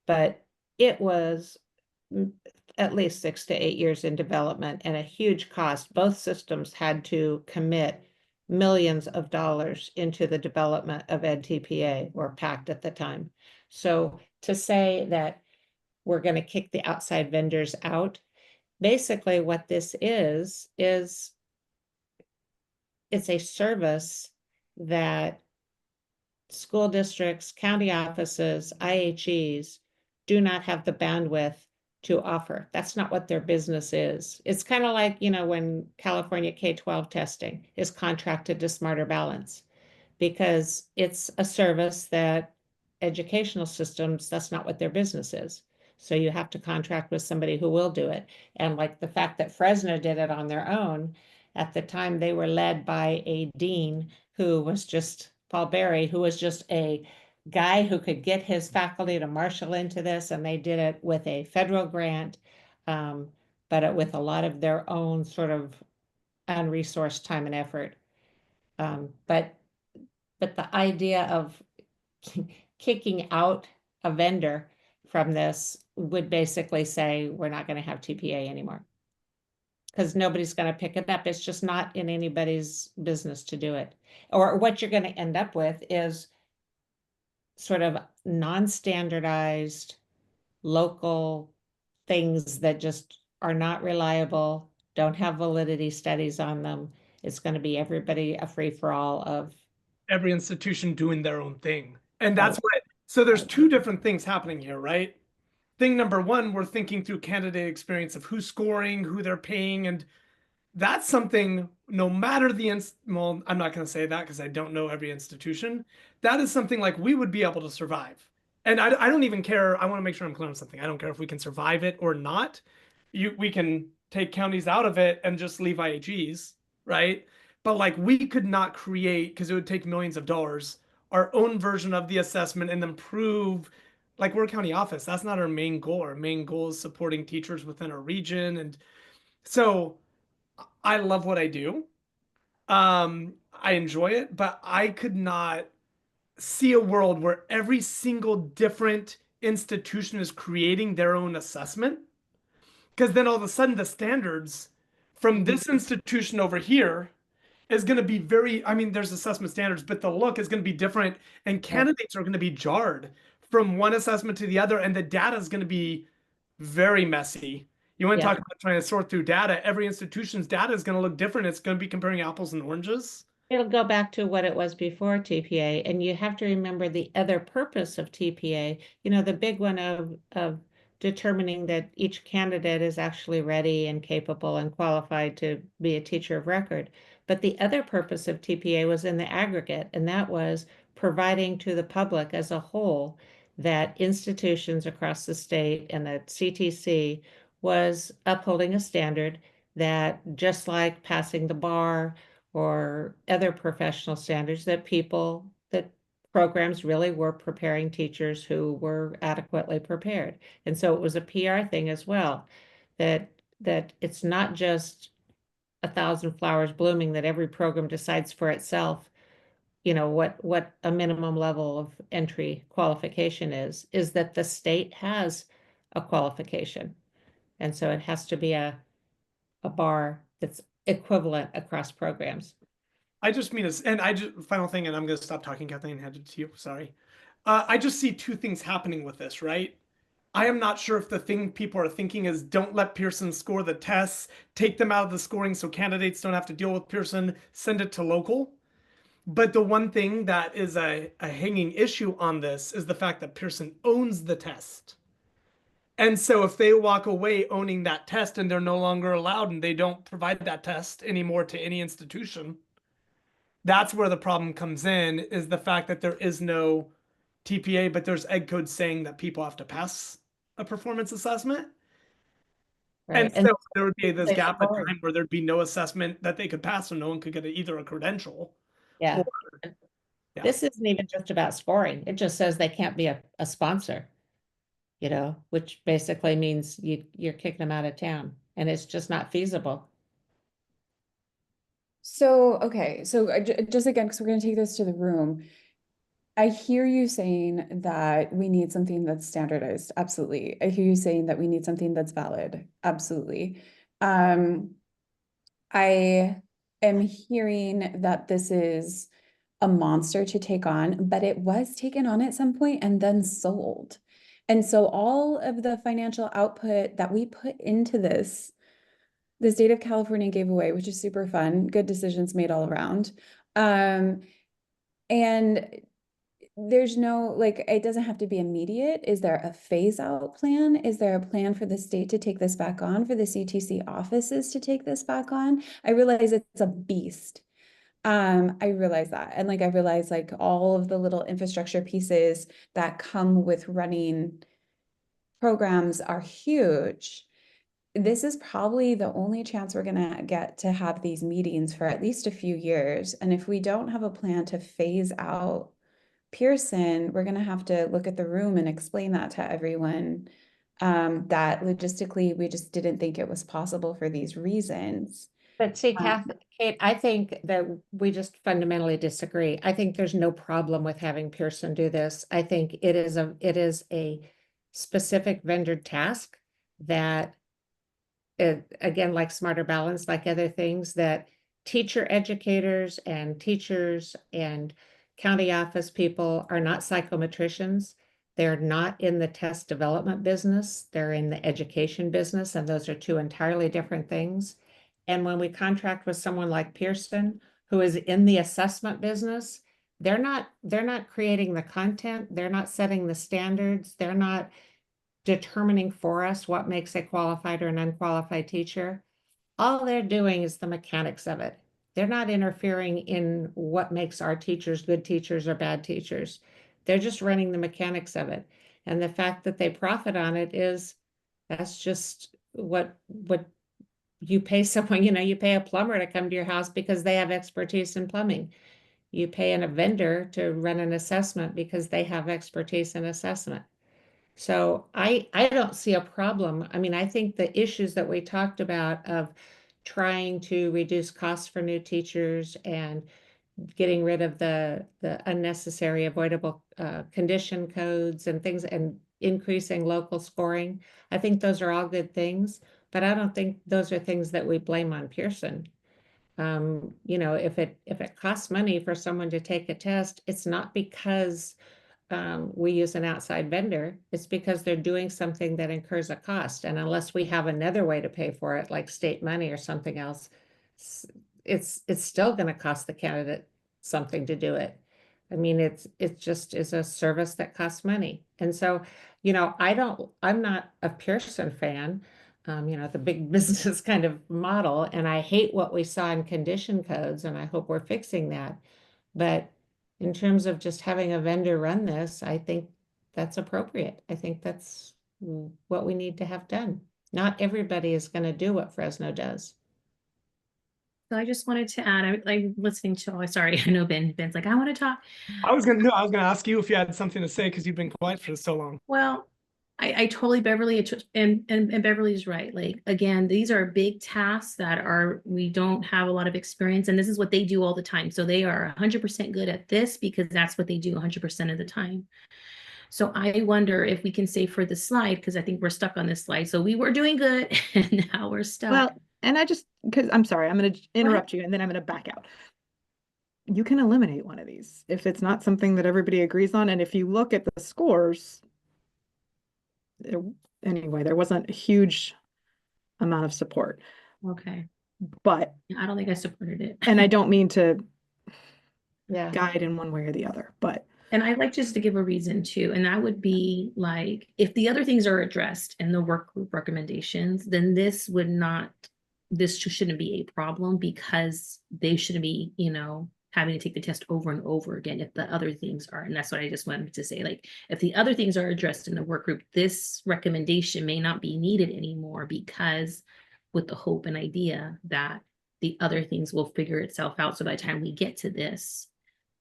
but it was at least 6 to 8 years in development and a huge cost. Both systems had to commit millions of dollars into the development of EdTPA, or PACT at the time. So to say that we're going to kick the outside vendors out, basically what this is it's a service that school districts, county offices, IHEs do not have the bandwidth to offer. That's not what their business is. It's kind of like, when California K-12 testing is contracted to Smarter Balance, because it's a service that educational systems, that's not what their business is. So you have to contract with somebody who will do it. And like the fact that Fresno did it on their own, at the time they were led by a dean who was just Paul Berry, who was just a guy who could get his faculty to marshal into this, and they did it with a federal grant, but with a lot of their own sort of unresourced time and effort. But the idea of kicking out a vendor from this would basically say we're not going to have TPA anymore, because nobody's going to pick it up. It's just not in anybody's business to do it. Or what you're going to end up with is sort of non-standardized local things that just are not reliable, don't have validity studies on them. It's going to be everybody a free-for-all of Every institution doing their own thing. And that's Right. what, so there's Right. two different things happening here, right? Thing number one, we're thinking through candidate experience of who's scoring, who they're paying, and that's something, no matter well, I'm not going to say that because I don't know every institution. That is something like we would be able to survive. And I don't even care. I want to make sure I'm clear on something. I don't care if we can survive it or not. We can take counties out of it and just leave IHEs, right? But like we could not create, because it would take millions of dollars, our own version of the assessment and then prove, like we're a county office. That's not our main goal. Our main goal is supporting teachers within our region. And so I love what I do. I enjoy it, but I could not see a world where every single different institution is creating their own assessment. Because then all of a sudden the standards from this institution over here is going to be I mean, there's assessment standards, but the look is going to be different, and candidates are going to be jarred from one assessment to the other, and the data is going to be very messy. You want to Yeah. talk about trying to sort through data? Every institution's data is going to look different. It's going to be comparing apples and oranges. It'll go back to what it was before TPA, and you have to remember the other purpose of TPA, the big one of determining that each candidate is actually ready and capable and qualified to be a teacher of record. But the other purpose of TPA was in the aggregate, and that was providing to the public as a whole that institutions across the state and that CTC was upholding a standard that, just like passing the bar or other professional standards, that programs really were preparing teachers who were adequately prepared. And so it was a PR thing as well, that it's not just 1,000 flowers blooming, that every program decides for itself, what a minimum level of entry qualification is that the state has a qualification. And so it has to be a bar that's equivalent across programs. I just mean final thing, and I'm going to stop talking, Kathleen, and hand it to you. Sorry. I just see two things happening with this, right? I am not sure if the thing people are thinking is don't let Pearson score the tests, take them out of the scoring so candidates don't have to deal with Pearson, send it to local. But the one thing that is a hanging issue on this is the fact that Pearson owns the test. And so if they walk away owning that test and they're no longer allowed and they don't provide that test anymore to any institution, that's where the problem comes in, is the fact that there is no TPA, but there's ed code saying that people have to pass a performance assessment. Right. And so there would be this they gap of score. time where there'd be no assessment that they could pass, so no one could get either a credential. Yeah. Yeah. This isn't even just about scoring. It just says they can't be a sponsor, which basically means you're kicking them out of town, and it's just not feasible. So, okay, so just again, because we're going to take this to the room. I hear you saying that we need something that's standardized. Absolutely. I hear you saying that we need something that's valid. Absolutely. I am hearing that this is a monster to take on, but it was taken on at some point and then sold. And so all of the financial output that we put into this, the state of California gave away, which is super fun. Good decisions made all around. And there's no, like, it doesn't have to be immediate. Is there a phase out plan? Is there a plan for the state to take this back on, for the CTC offices to take this back on? I realize it's a beast. I realize that. And like, I realize like all of the little infrastructure pieces that come with running programs are huge. This is probably the only chance we're gonna get to have these meetings for at least a few years. And if we don't have a plan to phase out Pearson, we're gonna have to look at the room and explain that to everyone. That logistically, we just didn't think it was possible for these reasons. But see, Kate, I think that we just fundamentally disagree. I think there's no problem with having Pearson do this. I think it is a specific vendored task that, again, like Smarter Balance, like other things, that teacher educators and teachers and county office people are not psychometricians. They're not in the test development business. They're in the education business, and those are two entirely different things. And when we contract with someone like Pearson, who is in the assessment business, they're not creating the content, they're not setting the standards, they're not determining for us what makes a qualified or an unqualified teacher. All they're doing is the mechanics of it. They're not interfering in what makes our teachers good teachers or bad teachers. They're just running the mechanics of it. And the fact that they profit on it that's just what you pay someone, you pay a plumber to come to your house because they have expertise in plumbing. You pay a vendor to run an assessment because they have expertise in assessment. So I don't see a problem. I mean, I think the issues that we talked about of trying to reduce costs for new teachers and getting rid of the unnecessary avoidable condition codes and things, and increasing local scoring, I think those are all good things, but I don't think those are things that we blame on Pearson. If it costs money for someone to take a test, it's not because we use an outside vendor. It's because they're doing something that incurs a cost. And unless we have another way to pay for it, like state money or something else, it's still going to cost the candidate something to do it. I mean, it just is a service that costs money. And so, I'm not a Pearson fan, the big business kind of model. And I hate what we saw in condition codes, and I hope we're fixing that. But in terms of just having a vendor run this, I think that's appropriate. I think that's what we need to have done. Not everybody is going to do what Fresno does. So I just wanted to add, I'm listening to, sorry, I know Ben's like, I want to talk. I was gonna ask you if you had something to say because you've been quiet for so long. Well, I totally and Beverly's right. Like, again, these are big tasks that we don't have a lot of experience, and this is what they do all the time. So they are 100% good at this because that's what they do 100% of the time. So I wonder if we can say for the slide, because I think we're stuck on this slide. So we were doing good and now we're stuck. Well, and because I'm sorry, I'm going to interrupt you and then I'm going to back out. You can eliminate one of these if it's not something that everybody agrees on. And if you look at the scores, anyway, there wasn't a huge amount of support. Okay. But I don't think I supported it. and I don't mean to Yeah. guide in one way or the other, but. And I'd like just to give a reason too, and that would be like, if the other things are addressed in the work group recommendations, then this shouldn't be a problem because they shouldn't be, having to take the test over and over again if the other things are. And that's what I just wanted to say. Like, if the other things are addressed in the work group, this recommendation may not be needed anymore, because with the hope and idea that the other things will figure itself out. So by the time we get to this,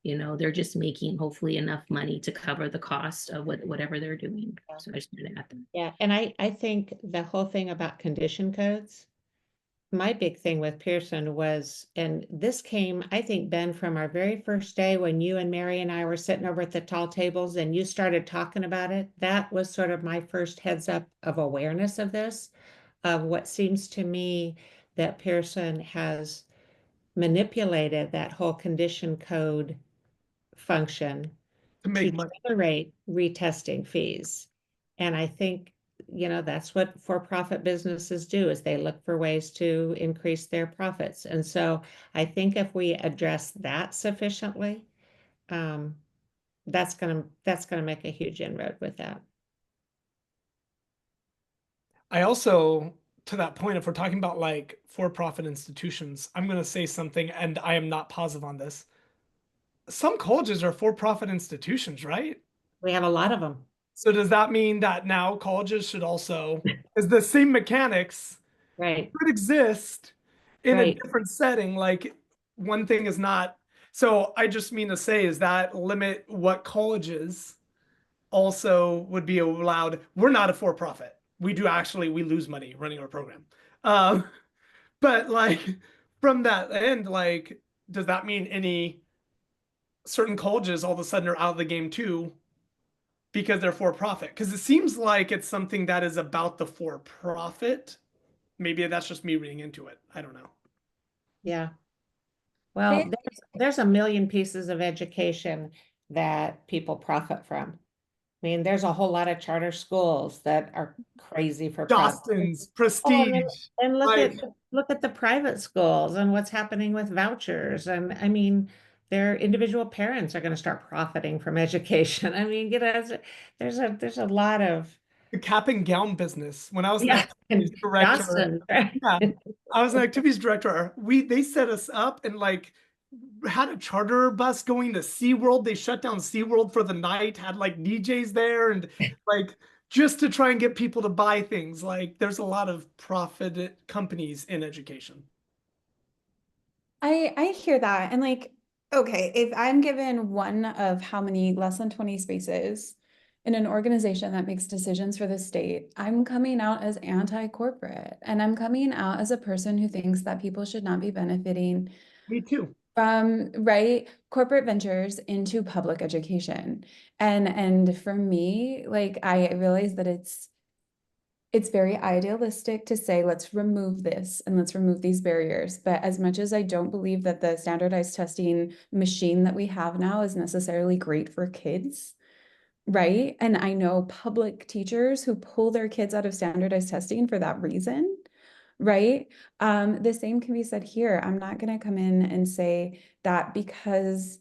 they're just making hopefully enough money to cover the cost of whatever they're doing. So I just wanted to add that. Yeah. And I think the whole thing about condition codes, my big thing with Pearson was, and this came, I think, Ben, from our very first day when you and Mary and I were sitting over at the tall tables and you started talking about it. That was sort of my first heads up of awareness of this, of what seems to me that Pearson has manipulated that whole condition code function To to make money. generate retesting fees. And I think, that's what for-profit businesses do, is they look for ways to increase their profits. And so I think if we address that sufficiently, that's gonna make a huge inroad with that. I also, to that point, if we're talking about like for-profit institutions, I'm going to say something, and I am not positive on this. Some colleges are for-profit institutions, right? We have a lot of them. So does that mean that now colleges should also, is the same mechanics Right, could exist in a right. different setting? Like one thing is not. So I just mean to say is that limit what colleges also would be allowed. We're not a for-profit. We lose money running our program. But like from that end, like, does that mean any certain colleges all of a sudden are out of the game too because they're for-profit? Because it seems like it's something that is about the for-profit. Maybe that's just me reading into it. I don't know. Yeah. Well, there's a million pieces of education that people profit from. I mean, there's a whole lot of charter schools that are crazy for profit. Dostins, Oh, and, prestige. and like, look at the private schools and what's happening with vouchers. And I mean, their individual parents are going to start profiting from education. I mean, there's a lot of the cap and gown business. When I was an yeah, activities and director, Dawson, right? yeah, I was an activities director. They set us up and like had a charter bus going to SeaWorld. They shut down SeaWorld for the night, had like DJs there, and like just to try and get people to buy things. Like there's a lot of profit companies in education. I hear that. And like, okay, if I'm given one of how many less than 20 spaces in an organization that makes decisions for the state, I'm coming out as anti-corporate, and I'm coming out as a person who thinks that people should not be benefiting Me too. from corporate ventures into public education. And for me, like, I realize that it's very idealistic to say, let's remove this and let's remove these barriers. But as much as I don't believe that the standardized testing machine that we have now is necessarily great for kids, right? And I know public teachers who pull their kids out of standardized testing for that reason, right? The same can be said here. I'm not going to come in and say that because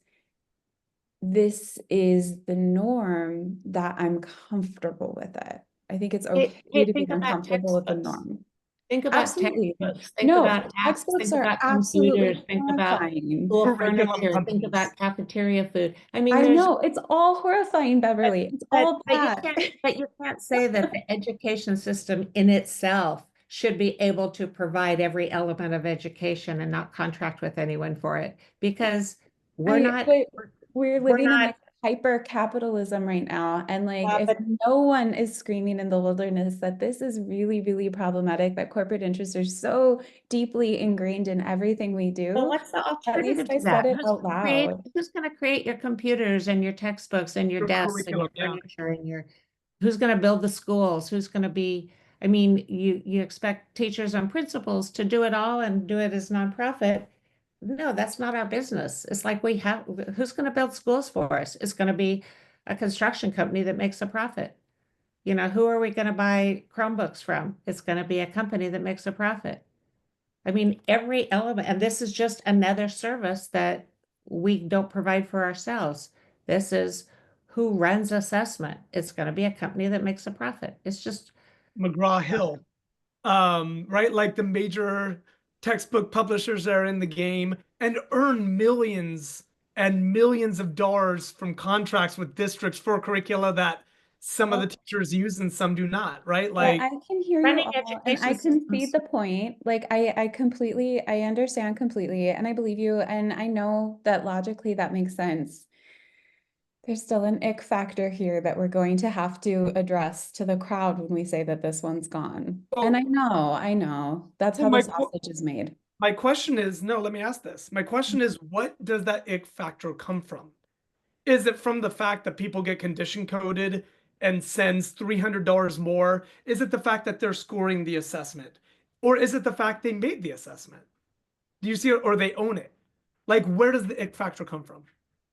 this is the norm that I'm comfortable with it. I think it's okay to be Think about uncomfortable with the textbooks. norm. Think about Absolutely. textbooks, think No, about apps, textbooks think are about absolutely computers, think about horrifying. school Curriculum furniture, think companies. about cafeteria food. I mean, I there's, know, it's all horrifying, Beverly. It's all bad. but you can't say that the education system in itself should be able to provide every element of education and not contract with anyone for it, because we're not, But we're we're living in not, like hyper capitalism right now. And like, Yeah, if but- no one is screaming in the wilderness that this is really, really problematic, that corporate interests are so deeply ingrained in everything we do. well, what's the At least alternative I to that? said it out loud. Who's gonna create your computers and your textbooks and your Your desks and your curriculum, furniture and who's gonna build the schools? Who's gonna be, I mean, you expect teachers and principals to do it all and do it as nonprofit. No, that's not our business. It's like who's gonna build schools for us? It's gonna be a construction company that makes a profit. Who are we gonna buy Chromebooks from? It's gonna be a company that makes a profit. I mean, every element, and this is just another service that we don't provide for ourselves. This is who runs assessment. It's going to be a company that makes a profit. It's just, McGraw-Hill, right? Like the major textbook publishers that are in the game and earn millions and millions of dollars from contracts with districts for curricula that some of the teachers use and some do not, right? Like I can hear you running all, and I education can see systems. the point. Like, I understand completely, and I believe you, and I know that logically that makes sense. There's still an ick factor here that we're going to have to address to the crowd when we say that this one's gone. And I know, that's Well, how my the qu- sausage is made. My question is, no, let me ask this. My question is, what does that ick factor come from? Is it from the fact that people get condition coded and sends $300 more? Is it the fact that they're scoring the assessment? Or is it the fact they made the assessment? Do you see it, or they own it? Like, where does the ick factor come from?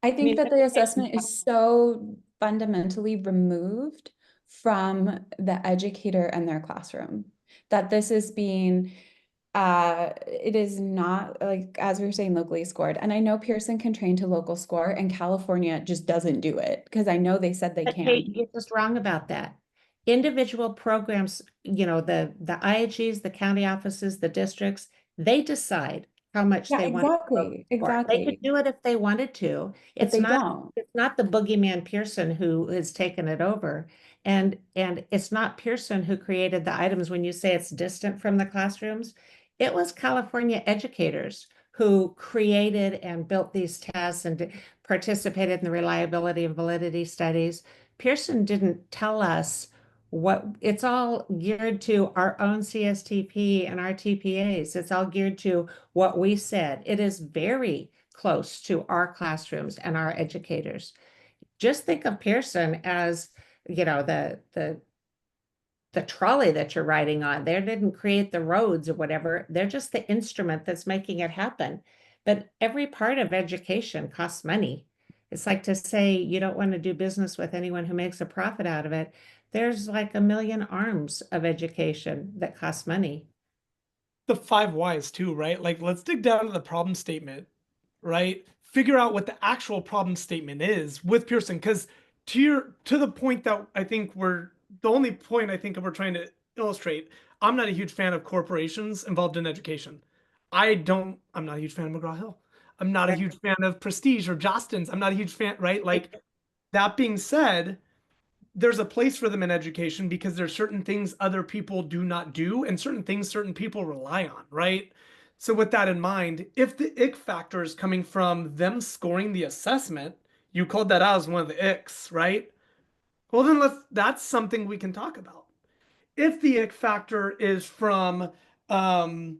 I think mean, that the assessment is so fundamentally removed from the educator and their classroom that this is being it is not, like, as we were saying, locally scored. And I know Pearson can train to local score and California just doesn't do it because I know they said they But can. Kate, you're just wrong about that. Individual programs, the IHEs, the county offices, the districts, they decide how much Yeah, they want. exactly, They exactly. could do it if they wanted to. But It's they not, don't. it's not the boogeyman Pearson who has taken it over. And it's not Pearson who created the items when you say it's distant from the classrooms. It was California educators who created and built these tests and participated in the reliability and validity studies. Pearson didn't tell us what it's all geared to our own CSTP and our TPAs. It's all geared to what we said. It is very close to our classrooms and our educators. Just think of Pearson as, the trolley that you're riding on. They didn't create the roads or whatever. They're just the instrument that's making it happen. But every part of education costs money. It's like to say you don't want to do business with anyone who makes a profit out of it. There's like a million arms of education that cost money. The 5 whys too, right? Like, let's dig down to the problem statement, right? Figure out what the actual problem statement is with Pearson. Because to the point that I think the only point I think we're trying to illustrate, I'm not a huge fan of corporations involved in education. I'm not a huge fan of McGraw-Hill. I'm not a huge fan of Prestige or Jostens. I'm not a huge fan, right? Like, that being said, there's a place for them in education because there's certain things other people do not do and certain things certain people rely on, right? So with that in mind, if the ick factor is coming from them scoring the assessment, you called that out as one of the icks, right? Well, then that's something we can talk about. If the ick factor is from um,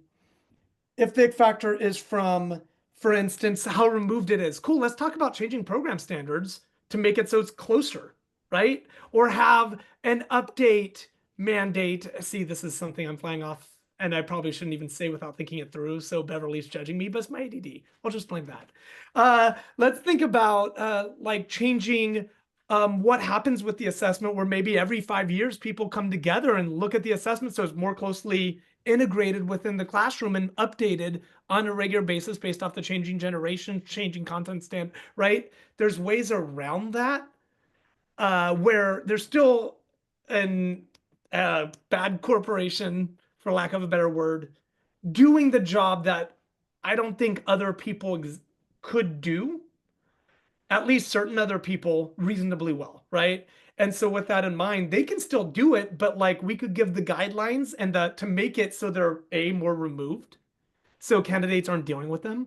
if the factor is from, for instance, how removed it is. Cool, let's talk about changing program standards to make it so it's closer, right? Or have an update mandate. See, this is something I'm flying off and I probably shouldn't even say without thinking it through. So Beverly's judging me, but it's my ADD. I'll just blame that. Let's think about like changing what happens with the assessment where maybe every 5 years people come together and look at the assessment so it's more closely integrated within the classroom and updated on a regular basis based off the changing generation, changing content stand, right? There's ways around that where there's still an bad corporation, for lack of a better word, doing the job that I don't think other people could do, at least certain other people reasonably well, right? And so with that in mind, they can still do it, but like we could give the guidelines and to make it so they're A, more removed, so candidates aren't dealing with them.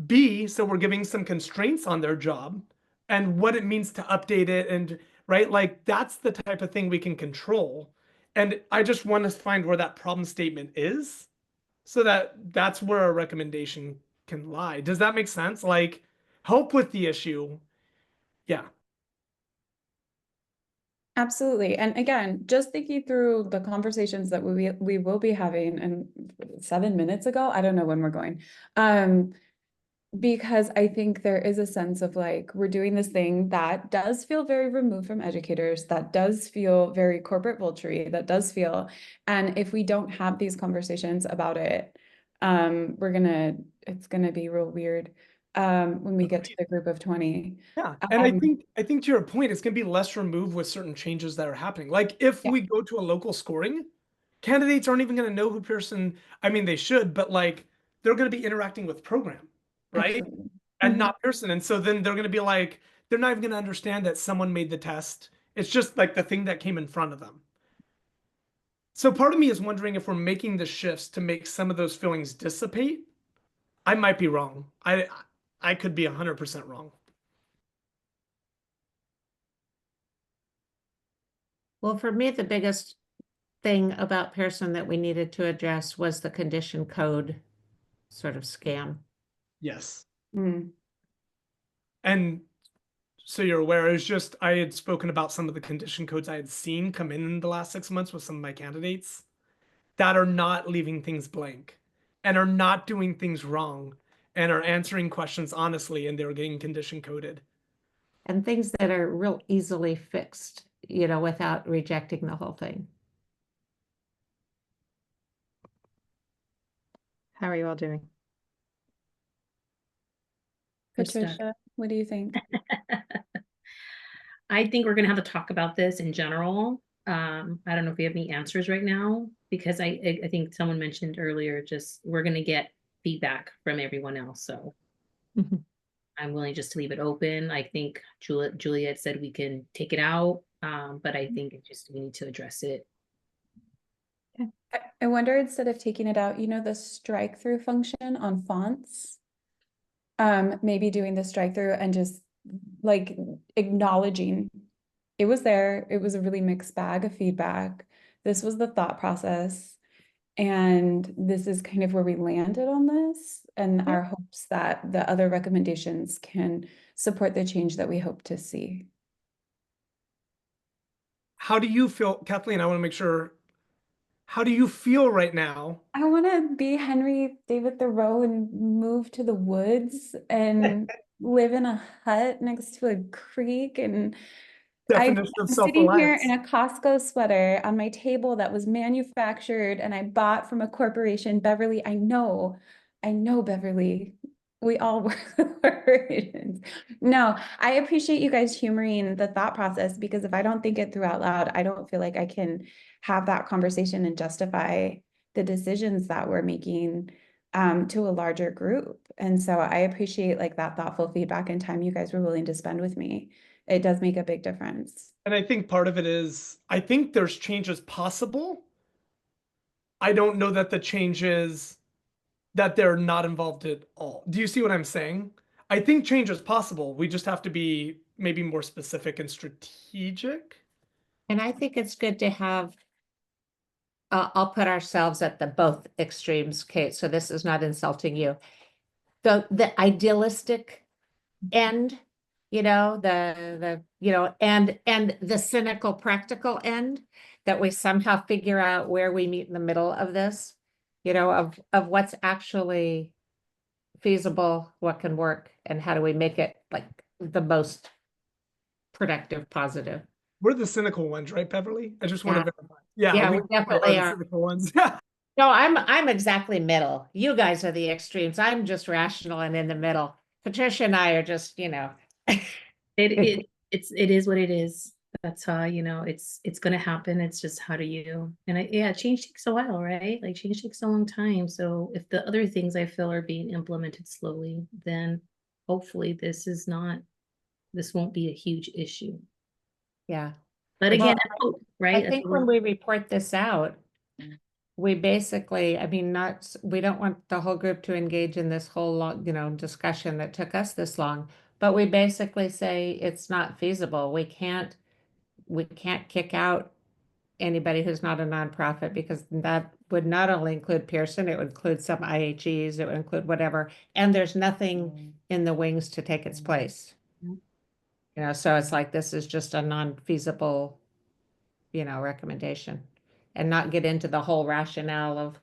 B, so we're giving some constraints on their job and what it means to update it and right, like that's the type of thing we can control. And I just want to find where that problem statement is so that's where a recommendation can lie. Does that make sense? Like help with the issue. Yeah. Absolutely. And again, just thinking through the conversations that we will be having in 7 minutes ago, I don't know when we're going. Because I think there is a sense of like, we're doing this thing that does feel very removed from educators, that does feel very corporate vulture, that does feel, and if we don't have these conversations about it, it's gonna be real weird when we get to the group of 20. Yeah, and I think to your point, it's going to be less removed with certain changes that are happening. Like if Yeah. we go to a local scoring, candidates aren't even going to know who Pearson. I mean, they should, but like they're going to be interacting with program, right, Absolutely. and Mhm. not Pearson. And so then they're going to be like, they're not even going to understand that someone made the test. It's just like the thing that came in front of them. So part of me is wondering if we're making the shifts to make some of those feelings dissipate. I might be wrong. I could be 100% wrong. Well, for me, the biggest thing about Pearson that we needed to address was the condition code sort of scam. Yes. Mm, And so you're aware, it's just I had spoken about some of the condition codes I had seen come in the last 6 months with some of my candidates that are not leaving things blank and are not doing things wrong and are answering questions honestly, and they're getting condition coded. And things that are real easily fixed, without rejecting the whole thing. How are you all doing? We're stuck. Patricia, what do you think? I think we're gonna have to talk about this in general. I don't know if we have any answers right now, because I think someone mentioned earlier, just we're gonna get feedback from everyone else, so. Mhm. I'm willing just to leave it open. I think Juliet said we can take it out, but I think we need to address it. I wonder, instead of taking it out, the strike through function on fonts. Maybe doing the strike through and just like acknowledging it was there. It was a really mixed bag of feedback. This was the thought process. And this is kind of where we landed on this, and our hopes that the other recommendations can support the change that we hope to see. How do you feel, Kathleen? I want to make sure. How do you feel right now? I want to be Henry David Thoreau and move to the woods and live in a hut next to a creek. And Definition of I'm sitting here in self-reliance. a Costco sweater on my table that was manufactured and I bought from a corporation. Beverly, I know Beverly. We all work with corporations. No, I appreciate you guys humoring the thought process, because if I don't think it through out loud, I don't feel like I can have that conversation and justify the decisions that we're making to a larger group. And so I appreciate like that thoughtful feedback and time you guys were willing to spend with me. It does make a big difference. And I think part of it is, I think there's changes possible. I don't know that the changes that they're not involved at all. Do you see what I'm saying? I think change is possible. We just have to be maybe more specific and strategic. And I think it's good to have, I'll put ourselves at the both extremes, Kate, so this is not insulting you. The idealistic end, and the cynical practical end, that we somehow figure out where we meet in the middle of this, of what's actually feasible, what can work, and how do we make it like the most productive, positive. We're the cynical ones, right, Beverly? I just want Yeah. to verify. Yeah, Yeah, we we definitely the are. cynical ones. No, I'm exactly middle. You guys are the extremes. I'm just rational and in the middle. Patricia and I are just, It is what it is. That's how, it's gonna happen. It's just how do you, and change takes a while, right? Like change takes a long time. So if the other things I feel are being implemented slowly, then hopefully this won't be a huge issue. yeah. But Well, again, I hope, right? I That's think what when we report this out, we basically, I mean, we don't want the whole group to engage in this whole long, discussion that took us this long, but we basically say it's not feasible. We can't kick out anybody who's not a nonprofit, because that would not only include Pearson, it would include some IHEs, it would include whatever, and there's nothing in the wings to take its place. So it's like, this is just a non-feasible, recommendation, and not get into the whole rationale of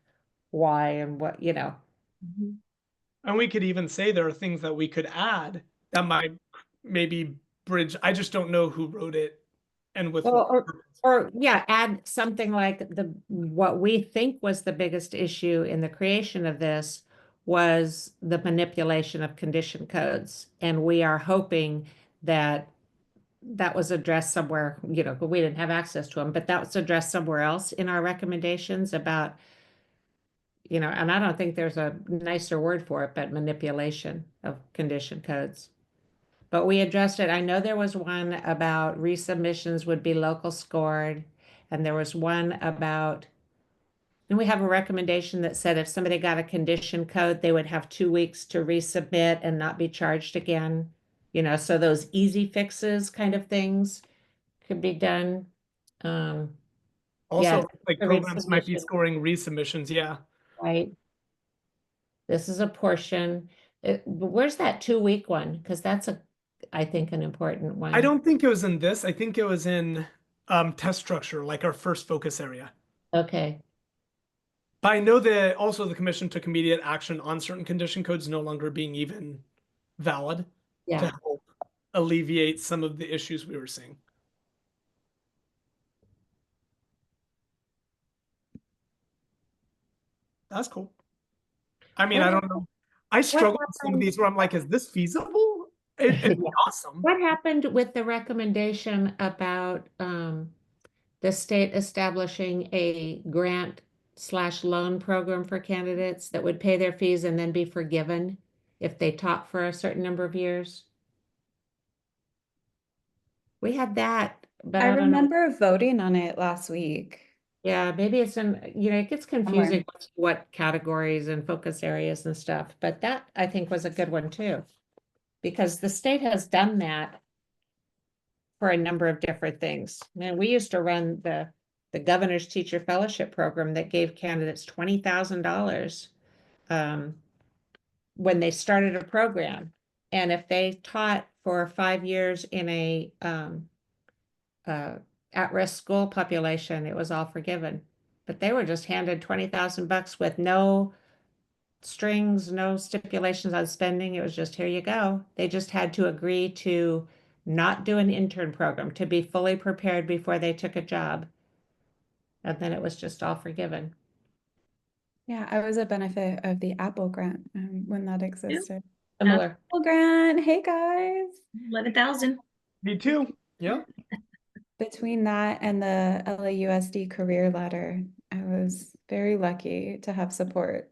why and what, Mhm. And we could even say there are things that we could add that might maybe bridge. I just don't know who wrote it and with Well, what. or yeah, add something like what we think was the biggest issue in the creation of this was the manipulation of condition codes. And we are hoping that that was addressed somewhere, but we didn't have access to them, but that was addressed somewhere else in our recommendations about, and I don't think there's a nicer word for it, but manipulation of condition codes. But we addressed it. I know there was one about resubmissions would be local scored, and there was one about, and we have a recommendation that said if somebody got a condition code, they would have 2 weeks to resubmit and not be charged again. So those easy fixes kind of things could be done. Also, Yeah, like the programs might be resubmission. scoring resubmissions. Yeah. right? This is a portion. But where's that 2-week one? Because that's I think, an important one. I don't think it was in this. I think it was in test structure, like our first focus area. Okay, But I know that also the commission took immediate action on certain condition codes no longer being even valid to yeah. help alleviate some of the issues we were seeing. That's cool. I mean, What I don't know. I struggle with some of happened- these where I'm like, is this feasible? It'd be awesome. What happened with the recommendation about the state establishing a grant/loan program for candidates that would pay their fees and then be forgiven if they taught for a certain number of years? We had that, but I I don't know. remember voting on it last week. Yeah, maybe it's in, it gets Somewhere. confusing with what categories and focus areas and stuff, but that I think was a good one too. Because the state has done that for a number of different things. And we used to run the Governor's Teacher Fellowship Program that gave candidates $20,000 when they started a program. And if they taught for 5 years in a at-risk school population, it was all forgiven. But they were just handed $20,000 with no strings, no stipulations on spending. It was just, here you go. They just had to agree to not do an intern program, to be fully prepared before they took a job. And then it was just all forgiven. Yeah, I was a benefit of the Apple grant when that existed. Similar. Apple grant, hey guys. 11,000. Me too. Yeah. Between that and the LAUSD career ladder, I was very lucky to have support.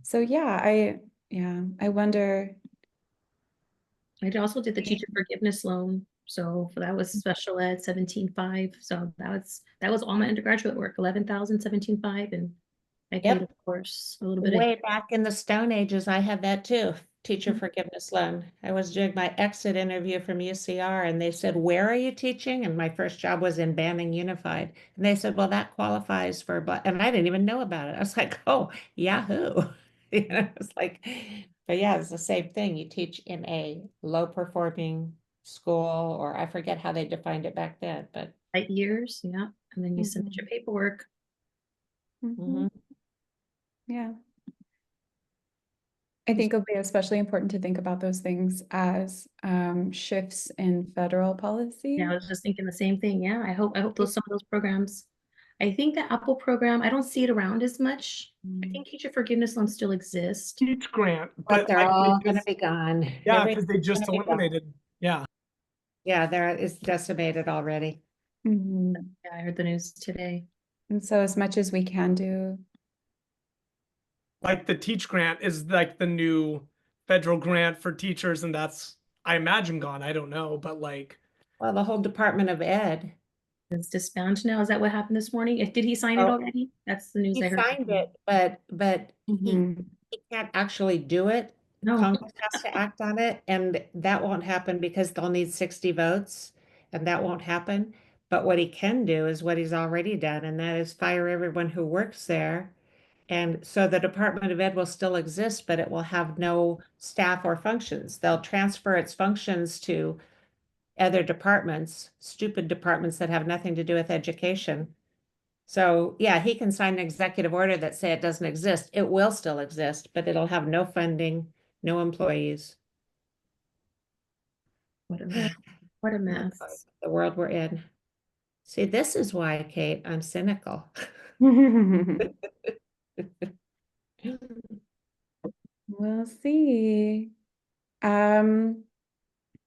So yeah, I wonder. I also did the teacher forgiveness loan. So that was special ed 17.5. So that was all my undergraduate work, 11,000, 17.5. And I paid, of course, a little bit of Way back in the Stone Ages, I had that too, teacher forgiveness loan. I was doing my exit interview from UCR and they said, where are you teaching? And my first job was in Banning Unified. And they said, well, that qualifies for, and I didn't even know about it. I was like, oh, Yahoo. It's like, but yeah, it's the same thing. You teach in a low performing school, or I forget how they defined it back then, but 5 years. Yeah. And then you submit your paperwork. Mhm. Yeah. I think it'll be especially important to think about those things as shifts in federal policy. Yeah, I was just thinking the same thing. Yeah, I hope some of those programs. I think the Apple program, I don't see it around as much. I think teacher forgiveness loans still exist. Teach grant, but they're like, all going to be gone. yeah, Everything's because they just gonna be gone. eliminated. Yeah. Yeah, there is decimated already. Mhm. Yeah, I heard the news today. And so as much as we can do, Like the Teach grant is like the new federal grant for teachers, and that's, I imagine, gone. I don't know, but like, Well, the whole Department of Ed, It's disbanded now. Is that what happened this morning? Did he sign it Oh. already? That's the news he I heard. signed it, but Mhm. he can't actually do it. No. Congress has to act on it, and that won't happen because they'll need 60 votes, and that won't happen. But what he can do is what he's already done, and that is fire everyone who works there. And so the Department of Ed will still exist, but it will have no staff or functions. They'll transfer its functions to other departments, stupid departments that have nothing to do with education. So yeah, he can sign an executive order that say it doesn't exist. It will still exist, but it'll have no funding, no employees. What a mess. What a mess. The world we're in. See, this is why, Kate, I'm cynical. We'll see.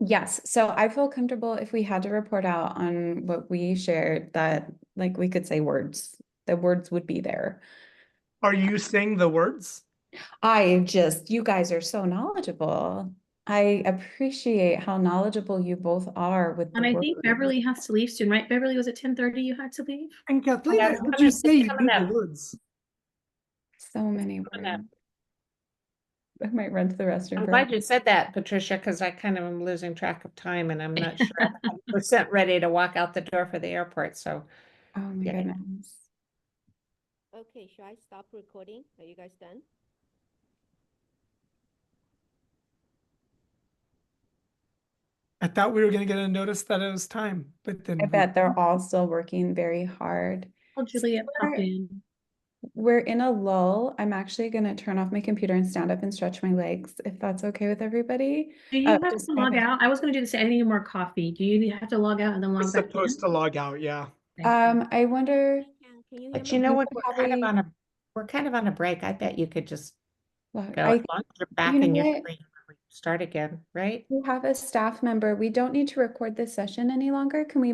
Yes, so I feel comfortable if we had to report out on what we shared that like we could say words. The words would be there. are you saying the words? You guys are so knowledgeable. I appreciate how knowledgeable you both are with And the I words. think Beverly has to leave soon, right? Beverly, was it 10:30 you had to leave? And Kathleen, Yeah, I it's heard coming- you say you coming knew up. the words. So many coming up. words. I might run to the restroom. I'm for a glad you said that, Patricia, because I kind of am losing track of time and I'm not sure I'm 100% ready to walk out the door for the airport, so. Oh my Yeah. goodness. Okay, should I stop recording? Are you guys done? I thought we were gonna get a notice that it was time, but then I bet they're all still working very hard. Oh, Juliet pop Sure. in. We're in a lull. I'm actually gonna turn off my computer and stand up and stretch my legs, if that's okay with everybody. Do you have just to log kind of- out? I was gonna do the same. I need more coffee. Do you have to log out and then we're log back in? supposed to log out, yeah. Thank you. I wonder, Can you hear But me? you know We what, could probably- we're kind of on a break. I bet you could just well, go, I as long as you're back know and you're what? free, start again, right? we have a staff member. We don't need to record this session any longer. Can we